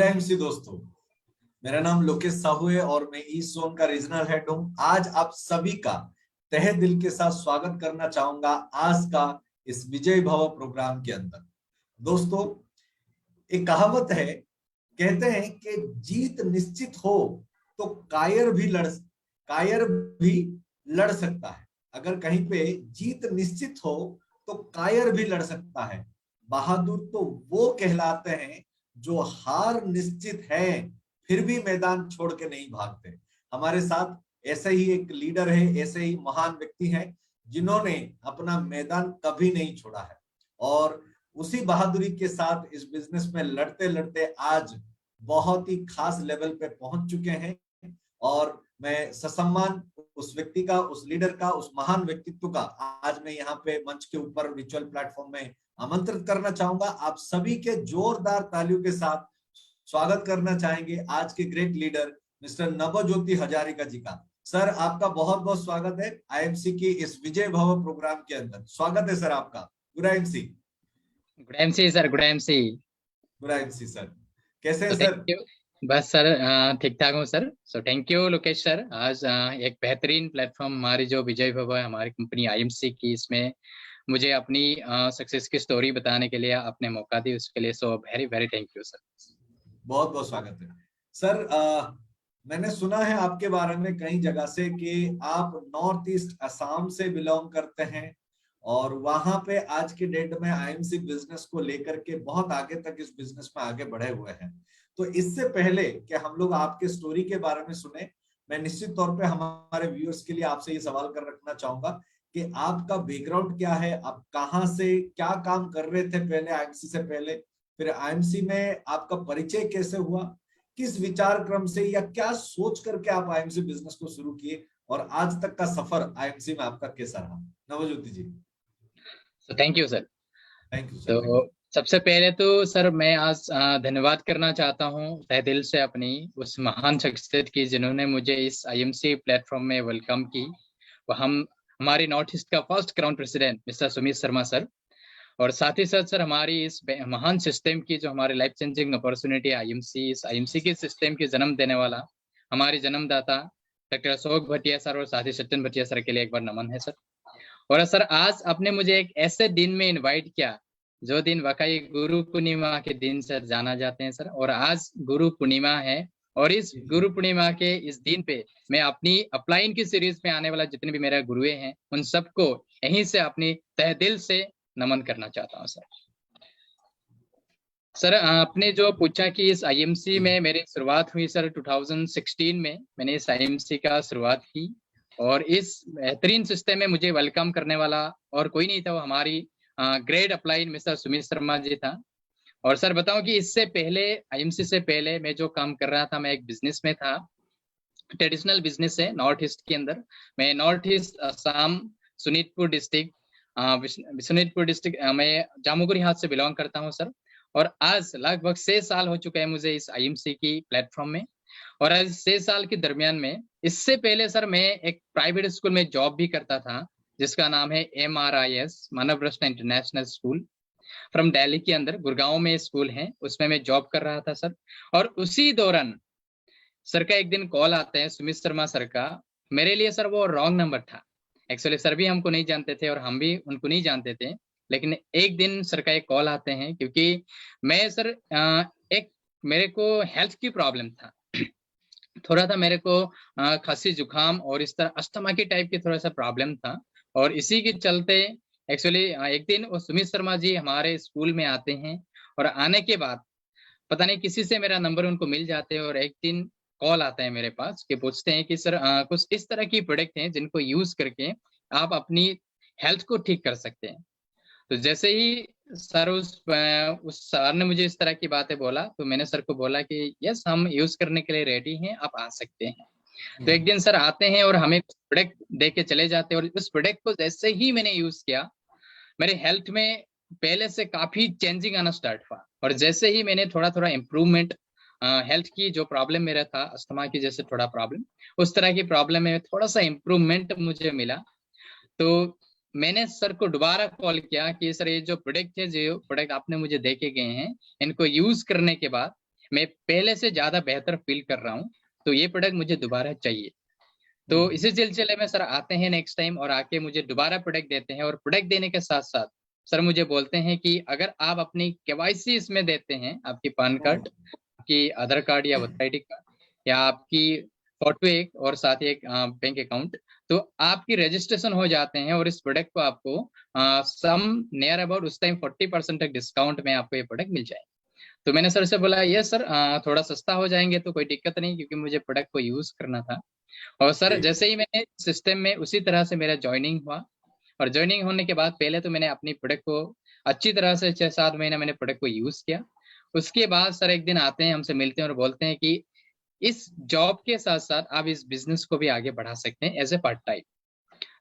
MC दोस्तों, मेरा नाम लोकेश साहू है और मैं ईस्ट जोन का रीजनल हेड हूं। आज आप सभी का तहे दिल के साथ स्वागत करना चाहूंगा आज का इस विजय भव प्रोग्राम के अंदर। दोस्तों, एक कहावत है, कहते हैं कि जीत निश्चित हो तो कायर भी लड़ सकता है। अगर कहीं पे जीत निश्चित हो तो कायर भी लड़ सकता है। बहादुर तो वो कहलाते हैं जो हार निश्चित है फिर भी मैदान छोड़ के नहीं भागते। हमारे साथ ऐसे ही एक लीडर है, ऐसे ही महान व्यक्ति हैं जिन्होंने अपना मैदान कभी नहीं छोड़ा है और उसी बहादुरी के साथ इस बिजनेस में लड़ते लड़ते आज बहुत ही खास लेवल पे पहुंच चुके हैं। और मैं ससम्मान उस व्यक्ति का, उस लीडर का, उस महान व्यक्तित्व का आज मैं यहाँ पे मंच के ऊपर वर्चुअल प्लेटफॉर्म में आमंत्रित करना चाहूंगा। आप सभी के जोरदार तालियों के साथ स्वागत करना चाहेंगे आज के great leader mister Navjyoti Hazarika ji का। सर, आपका बहुत बहुत स्वागत है आईएमसी की इस विजय भव प्रोग्राम के अंदर। स्वागत है सर आपका। Good MC. Good MC sir, good MC. Good MC sir, कैसे हैं सर? बस सर ठीक ठाक हूँ sir. So thank you Lokesh sir. आज एक बेहतरीन प्लेटफॉर्म हमारी जो विजय भव है हमारी कंपनी आईएमसी की, इसमें मुझे अपनी सक्सेस की स्टोरी बताने के लिए आपने मौका दी, उसके लिए so very very thank you sir. बहुत बहुत स्वागत है सर। मैंने सुना है आपके बारे में कई जगह से कि आप नॉर्थ ईस्ट असम से बिलोंग करते हैं और वहां पे आज के डेट में आईएमसी बिजनेस को लेकर के बहुत आगे तक इस बिजनेस में आगे बढ़े हुए हैं। तो इससे पहले कि हम लोग आपके स्टोरी के बारे में सुने, मैं निश्चित तौर पे हमारे व्यूअर्स के लिए आपसे ये सवाल कर रखना चाहूंगा कि आपका बैकग्राउंड क्या है, आप कहाँ से क्या काम कर रहे थे पहले आईएमसी से पहले, फिर आईएमसी में आपका परिचय कैसे हुआ, किस विचार क्रम से या क्या सोच करके आप आईएमसी बिजनेस को शुरू किए और आज तक का सफर आईएमसी में आपका कैसा रहा? Navjyoti ji. Thank you sir. Thank you sir. तो सबसे पहले तो सर मैं आज धन्यवाद करना चाहता हूँ तहे दिल से अपनी उस महान शख्सियत की जिन्होंने मुझे इस आईएमसी प्लेटफॉर्म में वेलकम की। वो हमारे नॉर्थ ईस्ट का first crown president mister Sumit Sharma sir, और साथ ही साथ सर हमारी इस महान सिस्टम की जो हमारे लाइफ चेंजिंग अपॉर्चुनिटी आईएमसी, इस आईएमसी के सिस्टम की जन्म देने वाला हमारे जन्मदाता डॉक्टर अशोक भटिया सर और साथ ही सचिन भटिया सर के लिए एक बार नमन है सर। और सर आज आपने मुझे एक ऐसे दिन में इनवाइट किया जो दिन वाकई गुरु पूर्णिमा के दिन सर जाना जाते हैं सर, और आज गुरु पूर्णिमा है और इस गुरु पूर्णिमा के इस दिन पे मैं अपनी अपलाइन की सीरीज में आने वाला जितने भी मेरे गुरुए हैं उन सबको यहीं से अपनी तहे दिल से नमन करना चाहता हूँ सर। सर आपने जो पूछा कि इस आईएमसी में मेरी शुरुआत हुई सर 2016 में मैंने इस आईएमसी का शुरुआत की और इस बेहतरीन सिस्टम में मुझे वेलकम करने वाला और कोई नहीं था, वो हमारी great upline mister Sumit Sharma ji था। और सर बताऊं कि इससे पहले आईएमसी से पहले मैं जो काम कर रहा था, मैं एक बिजनेस में था, ट्रेडिशनल बिजनेस है नॉर्थ ईस्ट के अंदर। मैं north east Assam Sonitpur district मैं जामुगुरी हाथ से बिलोंग करता हूँ सर। और आज लगभग 6 साल हो चुका है मुझे इस आईएमसी की प्लेटफॉर्म में। और आज 6 साल के दरमियान में इससे पहले सर मैं एक प्राइवेट स्कूल में जॉब भी करता था जिसका नाम है MRIS Manav Ratna international school from Delhi के अंदर, गुड़गांव में स्कूल है, उसमें मैं जॉब कर रहा था सर। और उसी दौरान सर का एक दिन कॉल आता है सुमित शर्मा सर का। मेरे लिए सर वो रॉन्ग नंबर था, एक्चुअली सर भी हमको नहीं जानते थे और हम भी उनको नहीं जानते थे। लेकिन एक दिन सर का एक कॉल आते हैं क्योंकि मैं सर एक मेरे को हेल्थ की प्रॉब्लम था थोड़ा था, मेरे को खांसी जुकाम और इस तरह अस्थमा की टाइप की थोड़ा सा प्रॉब्लम था। और इसी के चलते एक्चुअली एक दिन वो सुमित शर्मा जी हमारे स्कूल में आते हैं और आने के बाद पता नहीं किसी से मेरा नंबर उनको मिल जाते हैं और एक दिन कॉल आता है मेरे पास कि पूछते हैं कि सर कुछ इस तरह की प्रोडक्ट हैं जिनको यूज करके आप अपनी हेल्थ को ठीक कर सकते हैं। तो जैसे ही सर उस सर ने मुझे इस तरह की बातें बोला तो मैंने सर को बोला कि यस हम यूज करने के लिए रेडी हैं, आप आ सकते हैं। तो एक दिन सर आते हैं और हमें प्रोडक्ट दे के चले जाते हैं और उस प्रोडक्ट को जैसे ही मैंने यूज किया मेरे हेल्थ में पहले से काफी चेंजिंग आना स्टार्ट हुआ। और जैसे ही मैंने थोड़ा थोड़ा इम्प्रूवमेंट हेल्थ की जो प्रॉब्लम मेरा था अस्थमा की जैसे थोड़ा प्रॉब्लम, उस तरह की प्रॉब्लम में थोड़ा सा इम्प्रूवमेंट मुझे मिला। तो मैंने सर को दोबारा कॉल किया कि सर ये जो प्रोडक्ट है, जो प्रोडक्ट आपने मुझे दे के गए हैं, इनको यूज करने के बाद मैं पहले से ज्यादा बेहतर फील कर रहा हूँ, तो ये प्रोडक्ट मुझे दोबारा चाहिए। तो इसी सिलसिले में सर आते हैं नेक्स्ट टाइम और आके मुझे दोबारा प्रोडक्ट देते हैं, और प्रोडक्ट देने के साथ साथ सर मुझे बोलते हैं कि अगर आप अपनी केवाईसी इसमें देते हैं, आपकी पैन कार्ड, आपकी आधार कार्ड या वोटर आईडी कार्ड, या आपकी फोटो एक, और साथ ही एक बैंक अकाउंट, तो आपकी रजिस्ट्रेशन हो जाते हैं, और इस प्रोडक्ट को आपको सम नियर अबाउट उस टाइम 40% तक डिस्काउंट में आपको ये प्रोडक्ट मिल जाए। तो मैंने सर से बोला ये सर थोड़ा सस्ता हो जाएंगे तो कोई दिक्कत नहीं, क्योंकि मुझे प्रोडक्ट को यूज करना था। और सर जैसे ही मैंने सिस्टम में उसी तरह से मेरा ज्वाइनिंग हुआ, और ज्वाइनिंग होने के बाद पहले तो मैंने अपनी प्रोडक्ट को अच्छी तरह से 6-7 महीना मैंने प्रोडक्ट को यूज किया। उसके बाद सर एक दिन आते हैं, हमसे मिलते हैं और बोलते हैं कि इस जॉब के साथ साथ आप इस बिजनेस को भी आगे बढ़ा सकते हैं एज ए पार्ट टाइम।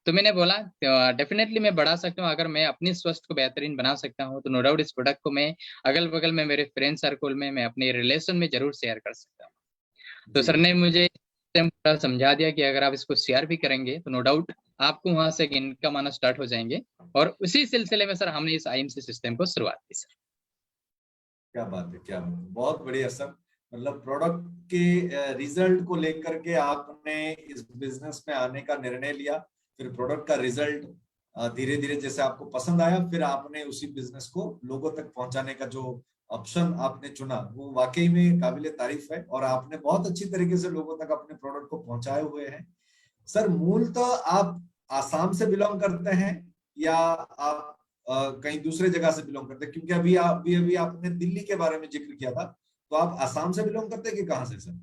तो मैंने बोला डेफिनेटली मैं बढ़ा सकता हूँ, अगर मैं अपनी स्वास्थ्य को बेहतरीन बना सकता हूँ तो नो डाउट इस प्रोडक्ट को मैं अगल बगल में मेरे फ्रेंड सर्कल में, मैं अपने रिलेशन में जरूर शेयर कर सकता हूँ। तो सर ने मुझे पूरा समझा दिया कि अगर आप इसको शेयर भी करेंगे तो नो डाउट आपको वहां से इनकम आना स्टार्ट हो जाएंगे, और उसी सिलसिले में सर हमने इस आईएमसी सिस्टम को शुरुआत की सर। क्या बात है, क्या बात है, बहुत बढ़िया सर। मतलब प्रोडक्ट के रिजल्ट को लेकर के आपने इस बिजनेस में आने का निर्णय लिया, फिर प्रोडक्ट का रिजल्ट धीरे धीरे जैसे आपको पसंद आया, फिर आपने उसी बिजनेस को लोगों तक पहुंचाने का जो ऑप्शन आपने चुना वो वाकई में काबिले तारीफ है, और आपने बहुत अच्छी तरीके से लोगों तक अपने प्रोडक्ट को पहुंचाए हुए हैं। सर मूलतः आप आसाम से बिलोंग करते हैं या आप कहीं दूसरे जगह से बिलोंग करते हैं? क्योंकि अभी आपने दिल्ली के बारे में जिक्र किया था, तो आप आसाम से बिलोंग करते हैं कि कहाँ से सर?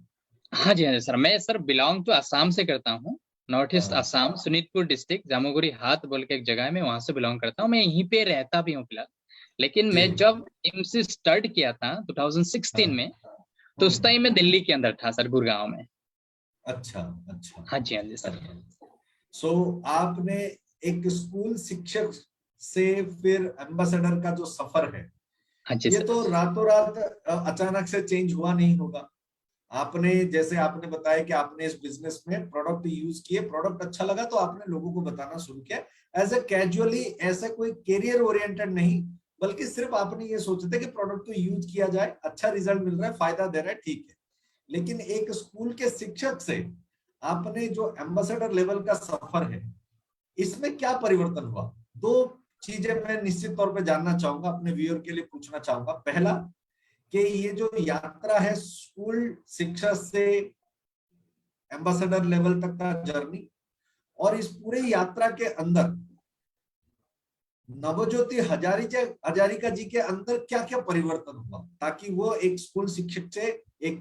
हाँ जी सर, मैं सर बिलोंग तो आसाम से करता हूँ, नॉर्थ ईस्ट आसाम, सुनीतपुर डिस्ट्रिक्ट, जामुगुरी हाट बोल के एक जगह है, मैं वहां से बिलोंग करता हूँ। मैं यहीं पे रहता भी हूँ फिलहाल। लेकिन मैं जब एमसी स्टार्ट किया था 2016 में, तो उस टाइम मैं दिल्ली के अंदर था सर, गुड़गांव में। अच्छा अच्छा। हाँ जी सर। सो आपने एक स्कूल शिक्षक से फिर एम्बेसडर का जो सफर है, हाँ जी ये सर। तो रातों रात अचानक से चेंज हुआ नहीं होगा। आपने जैसे आपने बताया कि आपने इस बिजनेस में प्रोडक्ट यूज किए, प्रोडक्ट अच्छा लगा तो आपने लोगों को बताना शुरू किया, एज ए कैजुअली, ऐसा कोई करियर ओरिएंटेड नहीं, बल्कि सिर्फ आपने ये सोचे थे कि प्रोडक्ट को यूज किया जाए, अच्छा रिजल्ट मिल रहा है, फायदा दे रहा है, ठीक है। लेकिन एक स्कूल के शिक्षक से आपने जो एम्बेसडर लेवल का सफर है, इसमें क्या परिवर्तन हुआ? दो चीजें मैं निश्चित तौर पे जानना चाहूंगा, अपने व्यूअर के लिए पूछना चाहूंगा। पहला कि ये जो यात्रा है स्कूल शिक्षा से एम्बेसडर लेवल तक का जर्नी, और इस पूरे यात्रा के अंदर नवज्योति हजारिका जी के अंदर क्या क्या परिवर्तन हुआ ताकि वो एक स्कूल शिक्षक से एक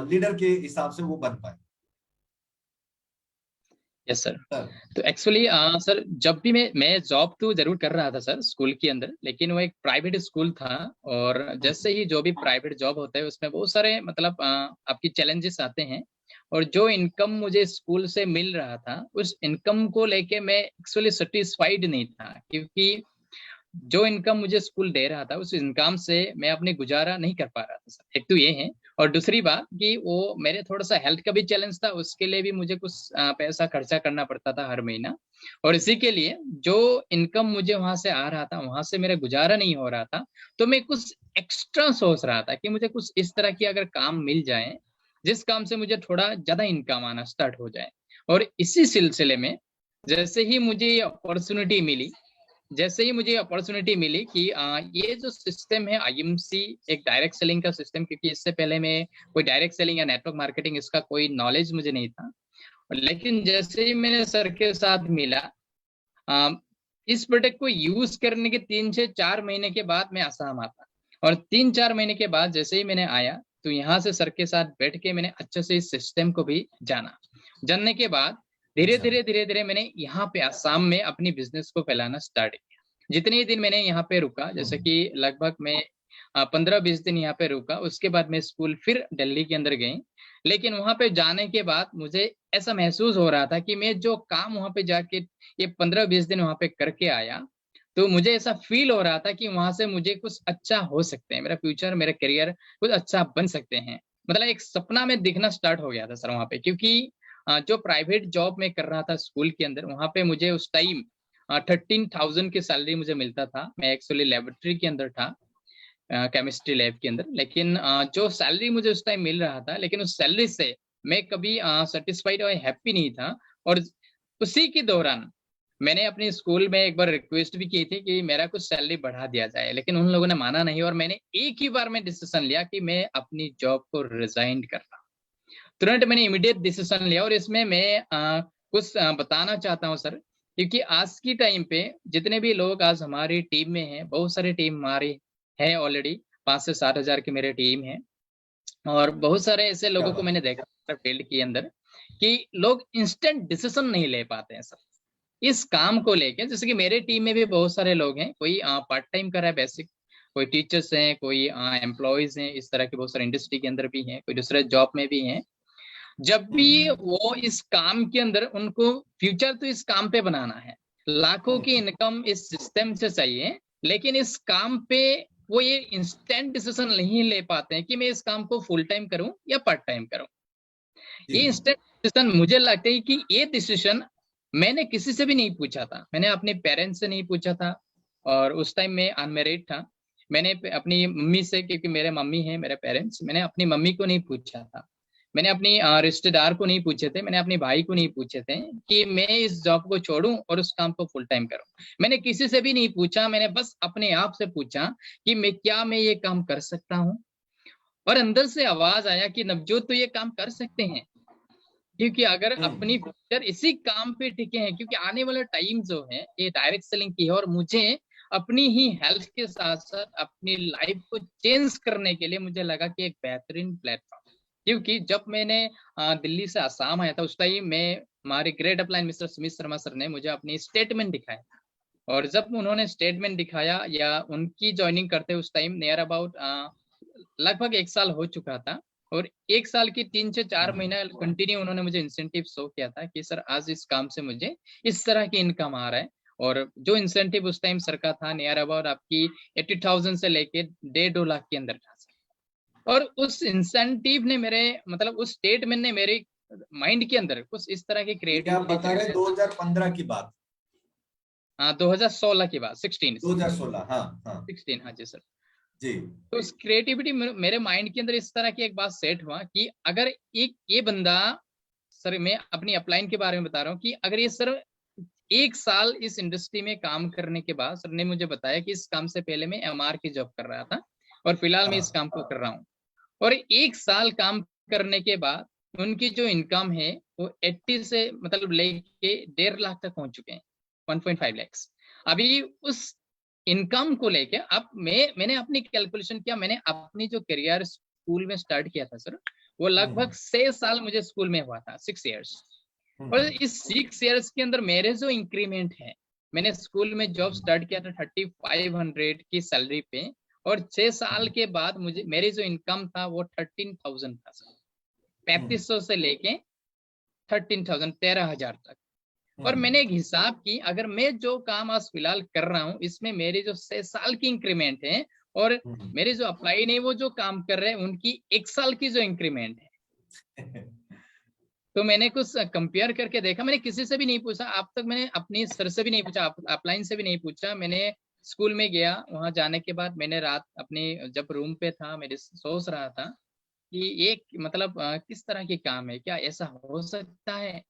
लीडर के हिसाब से वो बन पाए? Yes sir. तो एक्चुअली सर जब भी मैं जॉब तो जरूर कर रहा था सर स्कूल के अंदर, लेकिन वो एक प्राइवेट स्कूल था, और जैसे ही जो भी प्राइवेट जॉब होता है उसमें बहुत सारे मतलब आपकी चैलेंजेस आते हैं। और जो इनकम मुझे स्कूल से मिल रहा था, उस इनकम को लेके मैं एक्चुअली सेटिस्फाइड नहीं था, क्योंकि जो इनकम मुझे स्कूल दे रहा था उस इनकम से मैं अपने गुजारा नहीं कर पा रहा था सर। एक तो ये है, और दूसरी बात कि वो मेरे थोड़ा सा हेल्थ का भी चैलेंज था, उसके लिए भी मुझे कुछ पैसा खर्चा करना पड़ता था हर महीना। और इसी के लिए जो इनकम मुझे वहां से आ रहा था, वहां से मेरा गुजारा नहीं हो रहा था। तो मैं कुछ एक्स्ट्रा सोच रहा था कि मुझे कुछ इस तरह की अगर काम मिल जाए, जिस काम से मुझे थोड़ा ज्यादा इनकम आना स्टार्ट हो जाए। और इसी सिलसिले में जैसे ही मुझे ये अपॉर्चुनिटी मिली, कि ये जो सिस्टम है आईएमसी, एक डायरेक्ट सेलिंग का सिस्टम, क्योंकि इससे पहले मैं कोई डायरेक्ट सेलिंग या नेटवर्क मार्केटिंग इसका कोई नॉलेज मुझे नहीं था। लेकिन जैसे ही मैंने सर के साथ मिला, इस प्रोडक्ट को यूज करने के 3 से 4 महीने के बाद मैं आसाम आता, और 3-4 महीने के बाद जैसे ही मैंने आया, तो यहाँ से सर के साथ बैठ के मैंने अच्छे से इस सिस्टम को भी जानने के बाद धीरे धीरे मैंने यहाँ पे आसाम में अपनी बिजनेस को फैलाना स्टार्ट किया। जितने ही दिन मैंने यहाँ पे रुका, जैसे कि लगभग मैं 15-20 दिन यहाँ पे रुका, उसके बाद मैं स्कूल फिर दिल्ली के अंदर गई। लेकिन वहां पे जाने के बाद मुझे ऐसा महसूस हो रहा था कि मैं जो काम वहां पे जाके ये 15-20 दिन वहां पे करके आया, तो मुझे ऐसा फील हो रहा था कि वहां से मुझे कुछ अच्छा हो सकते हैं, मेरा फ्यूचर, मेरा करियर कुछ अच्छा बन सकते हैं। मतलब एक सपना में दिखना स्टार्ट हो गया था सर वहां पे, क्योंकि जो प्राइवेट जॉब में कर रहा था स्कूल के अंदर, वहां पे मुझे उस टाइम 13,000 की सैलरी मुझे मिलता था। मैं एक्चुअली लेबोरेटरी के अंदर था, केमिस्ट्री लैब के अंदर। लेकिन जो सैलरी मुझे उस टाइम मिल रहा था, लेकिन उस सैलरी से मैं कभी सेटिस्फाइड और हैप्पी नहीं था। और उसी के दौरान मैंने अपने स्कूल में एक बार रिक्वेस्ट भी की थी कि मेरा कुछ सैलरी बढ़ा दिया जाए, लेकिन उन लोगों ने माना नहीं। और मैंने एक ही बार में डिसीजन लिया कि मैं अपनी जॉब को रिजाइन कर रहा हूँ। तुरंत मैंने इमीडिएट डिसीजन लिया। और इसमें मैं कुछ बताना चाहता हूँ सर, क्योंकि आज की टाइम पे जितने भी लोग आज हमारी टीम में हैं, बहुत सारी टीम हमारी है ऑलरेडी, 5 से 7 हजार की मेरी टीम है। और बहुत सारे ऐसे क्या लोगों को बात मैंने देखा फील्ड के अंदर कि लोग इंस्टेंट डिसीजन नहीं ले पाते हैं सर इस काम को लेके। जैसे कि मेरे टीम में भी बहुत सारे लोग हैं, कोई पार्ट टाइम कर रहा है बेसिक, कोई टीचर्स हैं, कोई एम्प्लॉयज हैं, इस तरह के बहुत सारे इंडस्ट्री के अंदर भी हैं, कोई दूसरे जॉब में भी हैं। जब भी वो इस काम के अंदर, उनको फ्यूचर तो इस काम पे बनाना है, लाखों की इनकम इस सिस्टम से चाहिए, लेकिन इस काम पे वो ये इंस्टेंट डिसीजन नहीं ले पाते हैं कि मैं इस काम को फुल टाइम करूं या पार्ट टाइम करूं। ये इंस्टेंट डिसीजन, मुझे लगता है कि ये डिसीजन मैंने किसी से भी नहीं पूछा था। मैंने अपने पेरेंट्स से नहीं पूछा था, और उस टाइम में अनमेरिड था। मैंने अपनी मम्मी से, क्योंकि मेरे मम्मी हैं मेरे पेरेंट्स, मैंने अपनी मम्मी को नहीं पूछा था। मैंने अपनी रिश्तेदार को नहीं पूछे थे, मैंने अपने भाई को नहीं पूछे थे कि मैं इस जॉब को छोड़ूं और उस काम को फुल टाइम करूं। मैंने किसी से भी नहीं पूछा, मैंने बस अपने आप से पूछा कि मैं ये काम कर सकता हूं। और अंदर से आवाज आया कि नवजोत तो ये काम कर सकते हैं, क्योंकि अगर अपनी फ्यूचर इसी काम पे टिके हैं, क्योंकि आने वाला टाइम जो है ये डायरेक्ट सेलिंग की है, और मुझे अपनी ही हेल्थ के साथ साथ अपनी लाइफ को चेंज करने के लिए मुझे लगा कि एक बेहतरीन प्लेटफॉर्म। क्योंकि जब मैंने दिल्ली से आसाम आया था, उस टाइम में हमारे grade upline mister Sumit Sharma sir ने मुझे अपनी स्टेटमेंट दिखाया। और जब उन्होंने स्टेटमेंट दिखाया, या उनकी ज्वाइनिंग करते उस टाइम नियर अबाउट लगभग 1 साल हो चुका था, और 1 साल की 3 से 4 महीना कंटिन्यू उन्होंने मुझे इंसेंटिव शो किया था कि सर आज इस काम से मुझे इस तरह की इनकम आ रहा है। और जो इंसेंटिव उस टाइम सर का था नियर अबाउट आपकी 80,000 से लेके 1.5-2 लाख के अंदर था। और उस इंसेंटिव ने मेरे, मतलब उस स्टेटमेंट ने मेरे माइंड के अंदर कुछ इस तरह की ये आप बता रहे 2015 की बात? 2016 की बात, 2016, हाँ हाँ 16, हाँ जी सर। जी। तो उस क्रिएटिविटी मेरे माइंड के अंदर इस तरह की एक बात सेट हुआ कि अगर एक ये बंदा, सर मैं अपनी अपलाइन के बारे में बता रहा हूँ, कि अगर ये सर 1 साल इस इंडस्ट्री में काम करने के बाद, सर ने मुझे बताया कि इस काम से पहले मैं एमआर की जॉब कर रहा था और फिलहाल मैं इस काम को कर रहा हूँ, और 1 साल काम करने के बाद उनकी जो इनकम है वो 80 से मतलब लेके 1.5 लाख तक पहुंच चुके हैं, 1.5 लाख। अभी उस इनकम को लेके अब मैंने अपनी कैलकुलेशन किया, मैंने अपनी जो करियर स्कूल में स्टार्ट किया था सर, वो लगभग 6 साल मुझे स्कूल में हुआ था, 6 इयर्स। और इस 6 इयर्स के अंदर मेरे जो इंक्रीमेंट है, मैंने स्कूल में जॉब स्टार्ट किया था 3500 की सैलरी पे, और 6 साल के बाद मुझे मेरी जो इनकम था वो 13,000 था सर, 3500 से लेके 13,000, 13,000 तक। और मैंने एक हिसाब की, अगर मैं जो काम आज फिलहाल कर रहा हूँ इसमें मेरी जो 6 साल की इंक्रीमेंट है, और मेरे जो अप्लाई नहीं वो जो काम कर रहे हैं उनकी 1 साल की जो इंक्रीमेंट है, तो मैंने कुछ कंपेयर करके देखा। मैंने किसी से भी नहीं पूछा, अब तक मैंने अपनी सर से भी नहीं पूछा, अपलाइन से भी नहीं पूछा। मैंने स्कूल में गया, वहां जाने के बाद मैंने रात अपनी जब रूम पे था, मेरे सोच रहा था कि ये मतलब किस तरह की काम है, क्या ऐसा हो सकता है।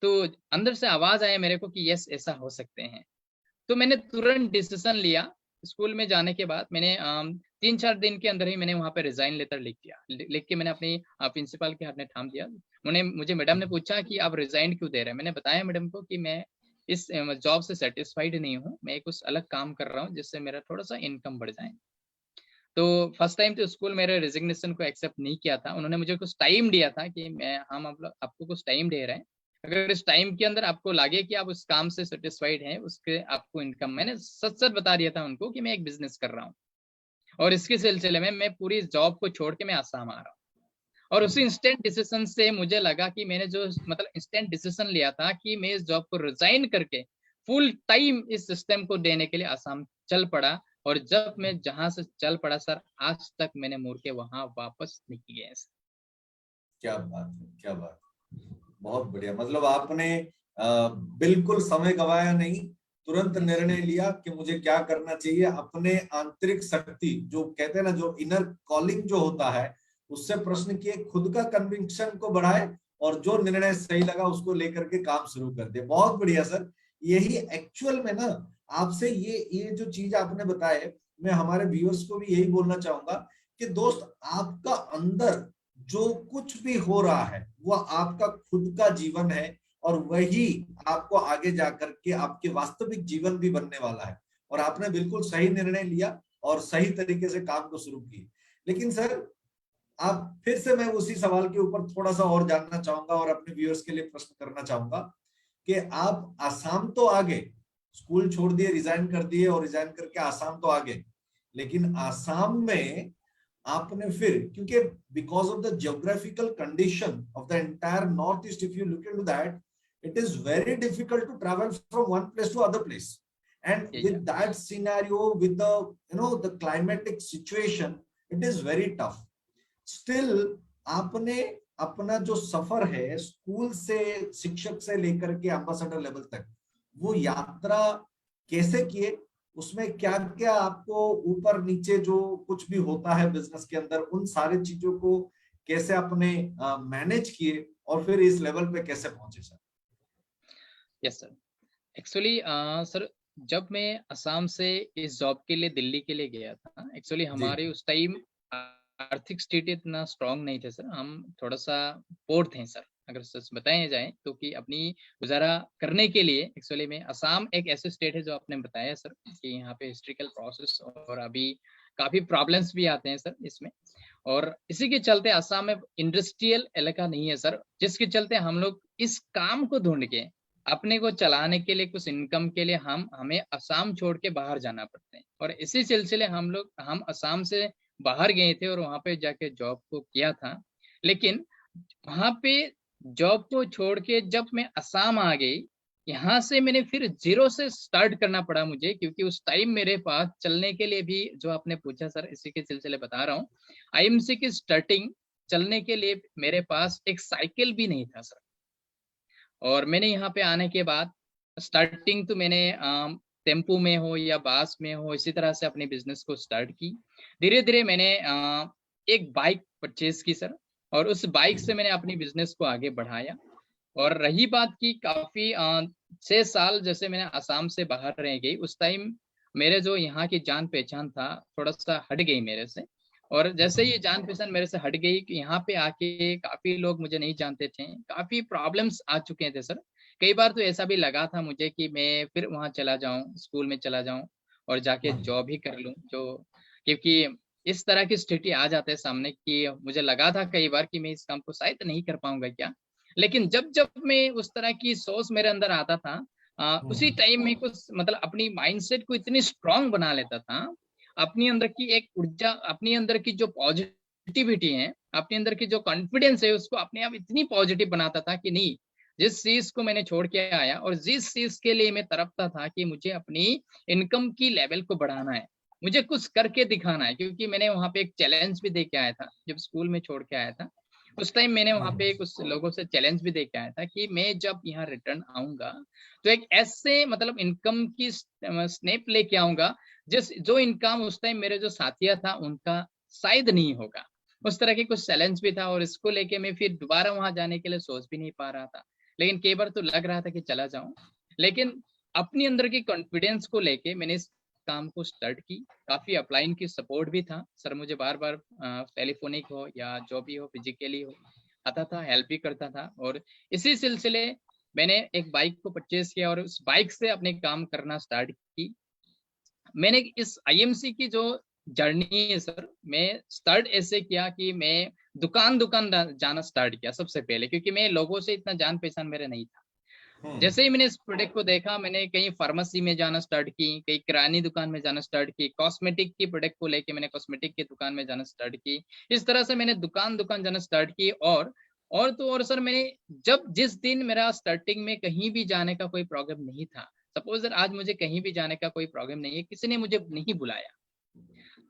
तो अंदर से आवाज आया मेरे को कि यस ऐसा हो सकते हैं। तो मैंने तुरंत डिसीजन लिया। स्कूल में जाने के बाद मैंने 3-4 दिन के अंदर ही मैंने वहां पे रिजाइन लेटर लिख दिया, लिख के मैंने अपनी प्रिंसिपल के हाथ में थाम दिया। मुझे मैडम ने पूछा कि आप रिजाइन क्यों दे रहे हैं। मैंने बताया मैडम को कि मैं इस जॉब से सेटिस्फाइड नहीं हूँ, मैं कुछ अलग काम कर रहा हूँ जिससे मेरा थोड़ा सा इनकम बढ़ जाए। तो फर्स्ट टाइम तो स्कूल मेरे रेजिग्नेशन को एक्सेप्ट नहीं किया था, उन्होंने मुझे कुछ टाइम दिया था कि हम आपको कुछ टाइम दे रहे हैं, अगर इस टाइम के अंदर आपको लगे कि आप उस काम से सेटिस्फाइड हैं, उसके आपको इनकम। मैंने सच सच बता दिया था उनको कि मैं एक बिजनेस कर रहा हूँ, और इसके सिलसिले में मैं पूरी जॉब को छोड़ के मैं आसाम आ रहा हूँ। और उसी इंस्टेंट डिसीजन से मुझे लगा कि मैंने जो मतलब इंस्टेंट डिसीजन लिया था कि मैं इस जॉब को रिजाइन करके फुल टाइम इस सिस्टम को देने के लिए आसाम चल पड़ा। और जब मैं जहां से चल पड़ा सर, आज तक मैंने मुड़ के वहां वापस नहीं गया। क्या बात है, क्या बात है। बहुत बढ़िया। मतलब आपने बिल्कुल समय गवाया नहीं, तुरंत निर्णय लिया कि मुझे क्या करना चाहिए, अपने आंतरिक शक्ति जो कहते हैं ना, जो इनर कॉलिंग जो होता है, उससे प्रश्न किए, खुद का कन्विक्शन को बढ़ाए और जो निर्णय सही लगा उसको लेकर के काम शुरू कर दिया। बहुत बढ़िया सर। यही एक्चुअल में ना आपसे ये जो चीज आपने बताए, मैं हमारे व्यूअर्स को भी यही बोलना चाहूंगा कि दोस्त, आपका अंदर जो कुछ भी हो रहा है वो आपका खुद का जीवन है और वही आपको आगे जाकर के आपके वास्तविक जीवन भी बनने वाला है। और आपने बिल्कुल सही निर्णय लिया और सही तरीके से काम को शुरू किए। लेकिन सर, आप फिर से, मैं उसी सवाल के ऊपर थोड़ा सा और जानना चाहूंगा और अपने व्यूअर्स के लिए प्रश्न करना चाहूंगा कि आप आसाम तो आगे, स्कूल छोड़ दिए, रिजाइन कर दिए और रिजाइन करके आसाम तो आगे, लेकिन आसाम में आपने फिर, क्योंकि because of the geographical condition of the entire north east, if you look into that, it is very difficult to travel from one place to other place, and with that scenario, with the the climatic situation, it is very tough. Still, आपने अपना जो सफर है school से, शिक्षक से लेकर के ambassador level तक, वो यात्रा कैसे किए, उसमें क्या क्या आपको ऊपर नीचे जो कुछ भी होता है बिजनेस के अंदर, उन सारी चीजों को कैसे आपने मैनेज किए और फिर इस लेवल पे कैसे पहुंचे sir? Yes sir. Actually sir, जब मैं असम से इस जॉब के लिए दिल्ली के लिए गया था, एक्चुअली हमारे उस टाइम आर्थिक स्थिति इतना स्ट्रांग नहीं थे सर, हम थोड़ा सा पोर थे सर, अगर सच बताया जाए तो, कि अपनी गुजारा करने के लिए। एक्चुअली में असम एक ऐसे स्टेट है जो आपने बताया सर कि यहाँ पे हिस्ट्रिकल प्रोसेस और अभी काफी प्रॉब्लम्स भी आते हैं सर इसमें, और इसी के चलते असम में इंडस्ट्रियल इलाका नहीं है सर, जिसके चलते हम लोग इस काम को ढूंढ के अपने को चलाने के लिए, कुछ इनकम के लिए हमें असम छोड़ के बाहर जाना पड़ता है। और इसी सिलसिले हम असम से बाहर गए थे और वहां पे जाके जॉब को किया था। लेकिन वहां पे जॉब को छोड़ के जब मैं असम आ गई, यहाँ से मैंने फिर जीरो से स्टार्ट करना पड़ा मुझे, क्योंकि उस टाइम मेरे पास चलने के लिए भी, जो आपने पूछा सर, इसी के सिलसिले बता रहा हूँ, आईएमसी की स्टार्टिंग चलने के लिए मेरे पास एक साइकिल भी नहीं था सर। और मैंने यहाँ पे आने के बाद स्टार्टिंग तो मैंने टेम्पो में हो या बस में हो, इसी तरह से अपने बिजनेस को स्टार्ट की। धीरे धीरे मैंने एक बाइक परचेज की सर, और उस बाइक से मैंने अपनी बिजनेस को आगे बढ़ाया। और रही बात की काफी 6 साल जैसे मैंने असम से बाहर रह गई, उस टाइम मेरे जो यहाँ की जान पहचान था थोड़ा सा हट गई मेरे से। और जैसे ये जान पहचान मेरे से हट गई कि यहाँ पे आके काफी लोग मुझे नहीं जानते थे, काफी प्रॉब्लम्स आ चुके थे सर। कई बार तो ऐसा भी लगा था मुझे कि मैं फिर वहां चला जाऊं, स्कूल में चला जाऊं और जाके जॉब ही कर लूं, जो, क्योंकि इस तरह की स्थिति आ जाते हैं सामने कि मुझे लगा था कई बार कि मैं इस काम को शायद नहीं कर पाऊंगा क्या। लेकिन जब जब मैं उस तरह की सोच मेरे अंदर आता था, उसी टाइम में कुछ मतलब अपनी माइंडसेट को इतनी स्ट्रांग बना लेता था, अपनी अंदर की एक ऊर्जा, अपनी अंदर की जो पॉजिटिविटी है, अपने अंदर की जो कॉन्फिडेंस है, उसको अपने आप इतनी पॉजिटिव बनाता था कि नहीं, जिस चीज को मैंने छोड़ के आया और जिस चीज के लिए मैं तड़पता था कि मुझे अपनी इनकम की लेवल को बढ़ाना है, मुझे कुछ करके दिखाना है, क्योंकि मैंने वहां पे एक चैलेंज भी दे के आया था जब स्कूल में छोड़ के आया था। उस टाइम मैंने वहां पे कुछ लोगों से चैलेंज भी दे के आया था कि मैं जब यहाँ रिटर्न आऊंगा तो एक ऐसे मतलब इनकम की स्नैप लेके आऊंगा जो इनकम उस टाइम मेरे जो साथिया था उनका शायद नहीं होगा। उस तरह के कुछ चैलेंज भी था, और इसको लेके मैं फिर दोबारा वहां जाने के लिए सोच भी नहीं पा रहा था। लेकिन कई बार तो लग रहा था कि चला जाऊं, लेकिन अपनी अंदर की कॉन्फिडेंस को लेके मैंने इस काम को स्टार्ट की। काफी अपलाइन की सपोर्ट भी था सर, मुझे बार बार टेलीफोनिक हो या जो भी हो, फिजिकली हो, आता था, हेल्प भी करता था। और इसी सिलसिले मैंने एक बाइक को परचेज किया और उस बाइक से अपने काम करना स्टार्ट की। मैंने इस आईएमसी की जो जर्नी है सर, मैं स्टार्ट ऐसे किया कि मैं दुकान दुकान जाना स्टार्ट किया सबसे पहले, क्योंकि मैं लोगों से इतना जान पहचान मेरे नहीं था। जैसे ही मैंने इस प्रोडक्ट को देखा, मैंने कहीं फार्मेसी में जाना स्टार्ट की, कहीं किरानी दुकान में जाना स्टार्ट की, कॉस्मेटिक की प्रोडक्ट को लेके मैंने कॉस्मेटिक की दुकान में जाना स्टार्ट की। इस तरह से मैंने दुकान दुकान जाना स्टार्ट की। और तो और सर, मैंने जब जिस दिन मेरा स्टार्टिंग में कहीं भी जाने का कोई प्रॉब्लम नहीं था, सपोज सर आज मुझे कहीं भी जाने का कोई प्रॉब्लम नहीं है, किसी ने मुझे नहीं बुलाया,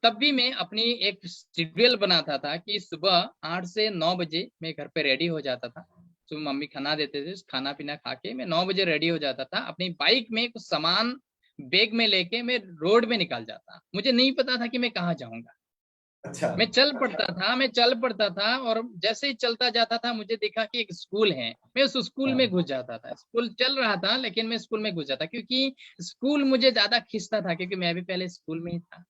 तब भी मैं अपनी एक शेड्यूल बनाता था कि सुबह 8 से 9 बजे मैं घर पे रेडी हो जाता था। तो मम्मी खाना देते थे, खाना पीना खा के मैं 9 बजे रेडी हो जाता था, अपनी बाइक में कुछ सामान बैग में लेके मैं रोड में निकल जाता, मुझे नहीं पता था कि मैं कहाँ जाऊंगा। अच्छा। मैं चल पड़ता था और जैसे ही चलता जाता था मुझे देखा कि एक स्कूल है, मैं उस स्कूल में हाँ। घुस जाता था। स्कूल चल रहा था लेकिन मैं स्कूल में घुस जाता, क्योंकि स्कूल मुझे ज्यादा खींचता था, क्योंकि मैं भी पहले स्कूल में ही था।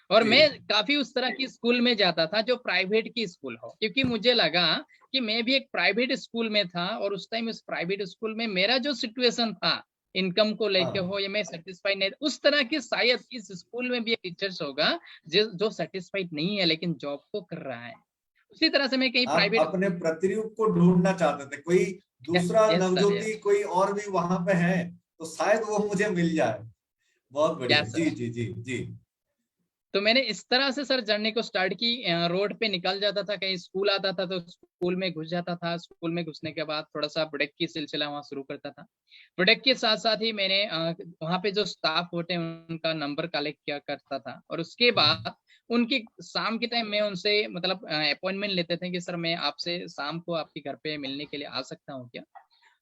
और जी। मैं काफी उस तरह की स्कूल में जाता था जो प्राइवेट की स्कूल हो, क्योंकि मुझे लगा कि मैं भी एक प्राइवेट स्कूल में था, और उस टाइम उस प्राइवेट स्कूल में मेरा जो सिचुएशन था इनकम को लेके हाँ। हो, या मैं सेटिस्फाइड नहीं उस तरह की, शायद इस स्कूल में भी एक टीचर्स होगा जो सेटिस्फाइड नहीं है लेकिन जॉब को कर रहा है। उसी तरह से मैं कहीं आप प्राइवेट। अपने प्रतिरूप को ढूंढना चाहते थे, कोई दूसरा यस सर, नवज्योति यस। कोई और भी वहां पे है तो शायद वो मुझे मिल जाए। बहुत बढ़िया, यस जी सर। जी जी जी। तो मैंने इस तरह से सर जर्नी को स्टार्ट की। रोड पे निकल जाता था, कहीं स्कूल आता था तो स्कूल में घुस जाता था। स्कूल में घुसने के बाद थोड़ा सा प्रोडक्ट की सिलसिला वहाँ शुरू करता था। प्रोडक्ट के साथ साथ ही मैंने वहाँ पे जो स्टाफ होते हैं उनका नंबर कलेक्ट किया करता था, और उसके बाद उनकी शाम के टाइम में उनसे मतलब अपॉइंटमेंट लेते थे कि सर मैं आपसे शाम को आपके घर पे मिलने के लिए आ सकता हूँ क्या।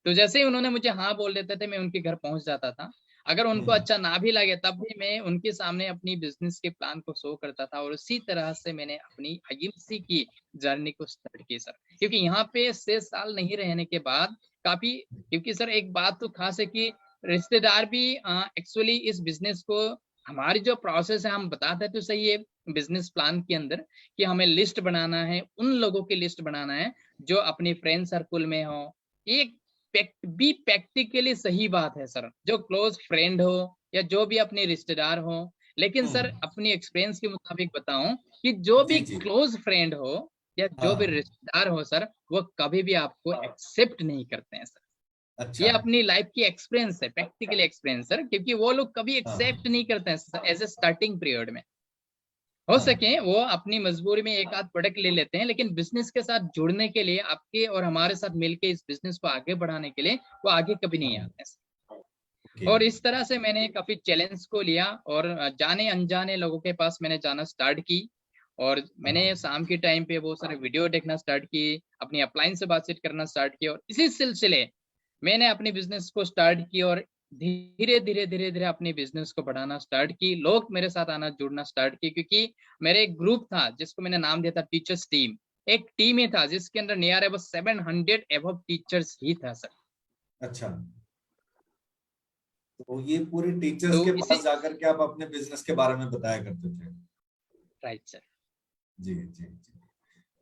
तो जैसे ही उन्होंने मुझे हाँ बोल देते थे, मैं उनके घर पहुंच जाता था। अगर उनको हम्म। अच्छा ना भी लगे तब भी मैं उनके सामने अपनी बिजनेस के प्लान को शो करता था, और उसी तरह से मैंने अपनी आईएमसी की जर्नी को स्टार्ट की सर। क्योंकि यहाँ पे 6 साल नहीं रहने के बाद काफी, क्योंकि सर एक बात तो खास है कि रिश्तेदार भी एक्चुअली इस बिजनेस को, हमारी जो प्रोसेस है हम बताते तो सही है बिजनेस प्लान के अंदर, कि हमें लिस्ट बनाना है, उन लोगों की लिस्ट बनाना है जो अपने फ्रेंड सर्कल में हो। एक भी प्रैक्टिकली सही बात है सर, जो क्लोज फ्रेंड हो या जो भी अपने रिश्तेदार हो। लेकिन सर हम्म। अपनी एक्सपीरियंस के मुताबिक बताऊं कि जो भी जी जी। क्लोज फ्रेंड हो या जो भी हाँ। रिश्तेदार हो सर, वो कभी भी आपको एक्सेप्ट नहीं करते हैं सर। ये अच्छा। अपनी लाइफ की एक्सपीरियंस है, प्रैक्टिकली एक्सपीरियंस सर, क्योंकि वो लोग कभी हाँ। एक्सेप्ट नहीं करते हैं एज ए स्टार्टिंग पीरियड में। हो हाँ। सके वो अपनी मजबूरी में एक आध प्रोडक्ट ले लेते हैं, लेकिन बिजनेस के साथ जुड़ने के लिए, आपके और हमारे साथ मिलके इस बिजनेस को आगे बढ़ाने के लिए वो आगे कभी नहीं हाँ। आते हैं। ओके। और इस तरह से मैंने काफी चैलेंज को लिया, और जाने अनजाने लोगों के पास मैंने जाना स्टार्ट की। और हाँ। मैंने शाम के टाइम पे वो सारे वीडियो देखना स्टार्ट की, अपनी अपलाइन से बातचीत करना स्टार्ट की, और इसी सिलसिले मैंने अपनी बिजनेस को स्टार्ट की, और धीरे धीरे अपनी बिजनेस को बढ़ाना स्टार्ट की। लोग मेरे साथ आना जुड़ना स्टार्ट की, क्योंकि मेरे एक ग्रुप था जिसको मैंने नाम दिया था टीचर्स टीम। एक टीम ही था जिसके अंदर नियर अबाउट 700 एबव टीचर्स ही था सर। अच्छा, तो ये पूरे टीचर्स तो के इसी। पास जाकर के आप अपने बिजनेस के बारे में बताया करते थे? Right sir. जी जी जी।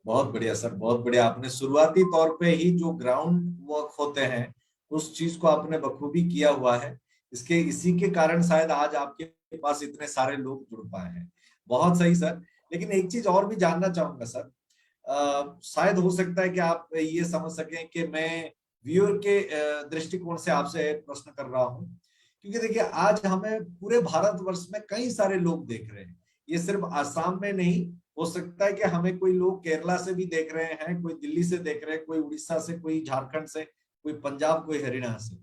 बहुत बढ़िया सर, बहुत बढ़िया। आपने शुरुआती तौर पे ही जो ग्राउंड वर्क होते हैं उस चीज को आपने बखूबी किया हुआ है। इसी के कारण शायद आज आपके पास इतने सारे लोग जुड़ पाए हैं। बहुत सही सर। लेकिन एक चीज और भी जानना चाहूंगा सर। शायद हो सकता है कि आप ये समझ सकें कि मैं व्यूअर के दृष्टिकोण से आपसे प्रश्न कर रहा हूं। क्योंकि देखिए आज हमें पूरे भारतवर्ष में कई सारे लोग देख रहे हैं। ये सिर्फ आसाम में नहीं, हो सकता है कि हमें कोई लोग केरला से भी देख रहे हैं, कोई दिल्ली से देख रहे हैं, कोई उड़ीसा से, कोई झारखंड से, कोई पंजाब, कोई हरियाणा से।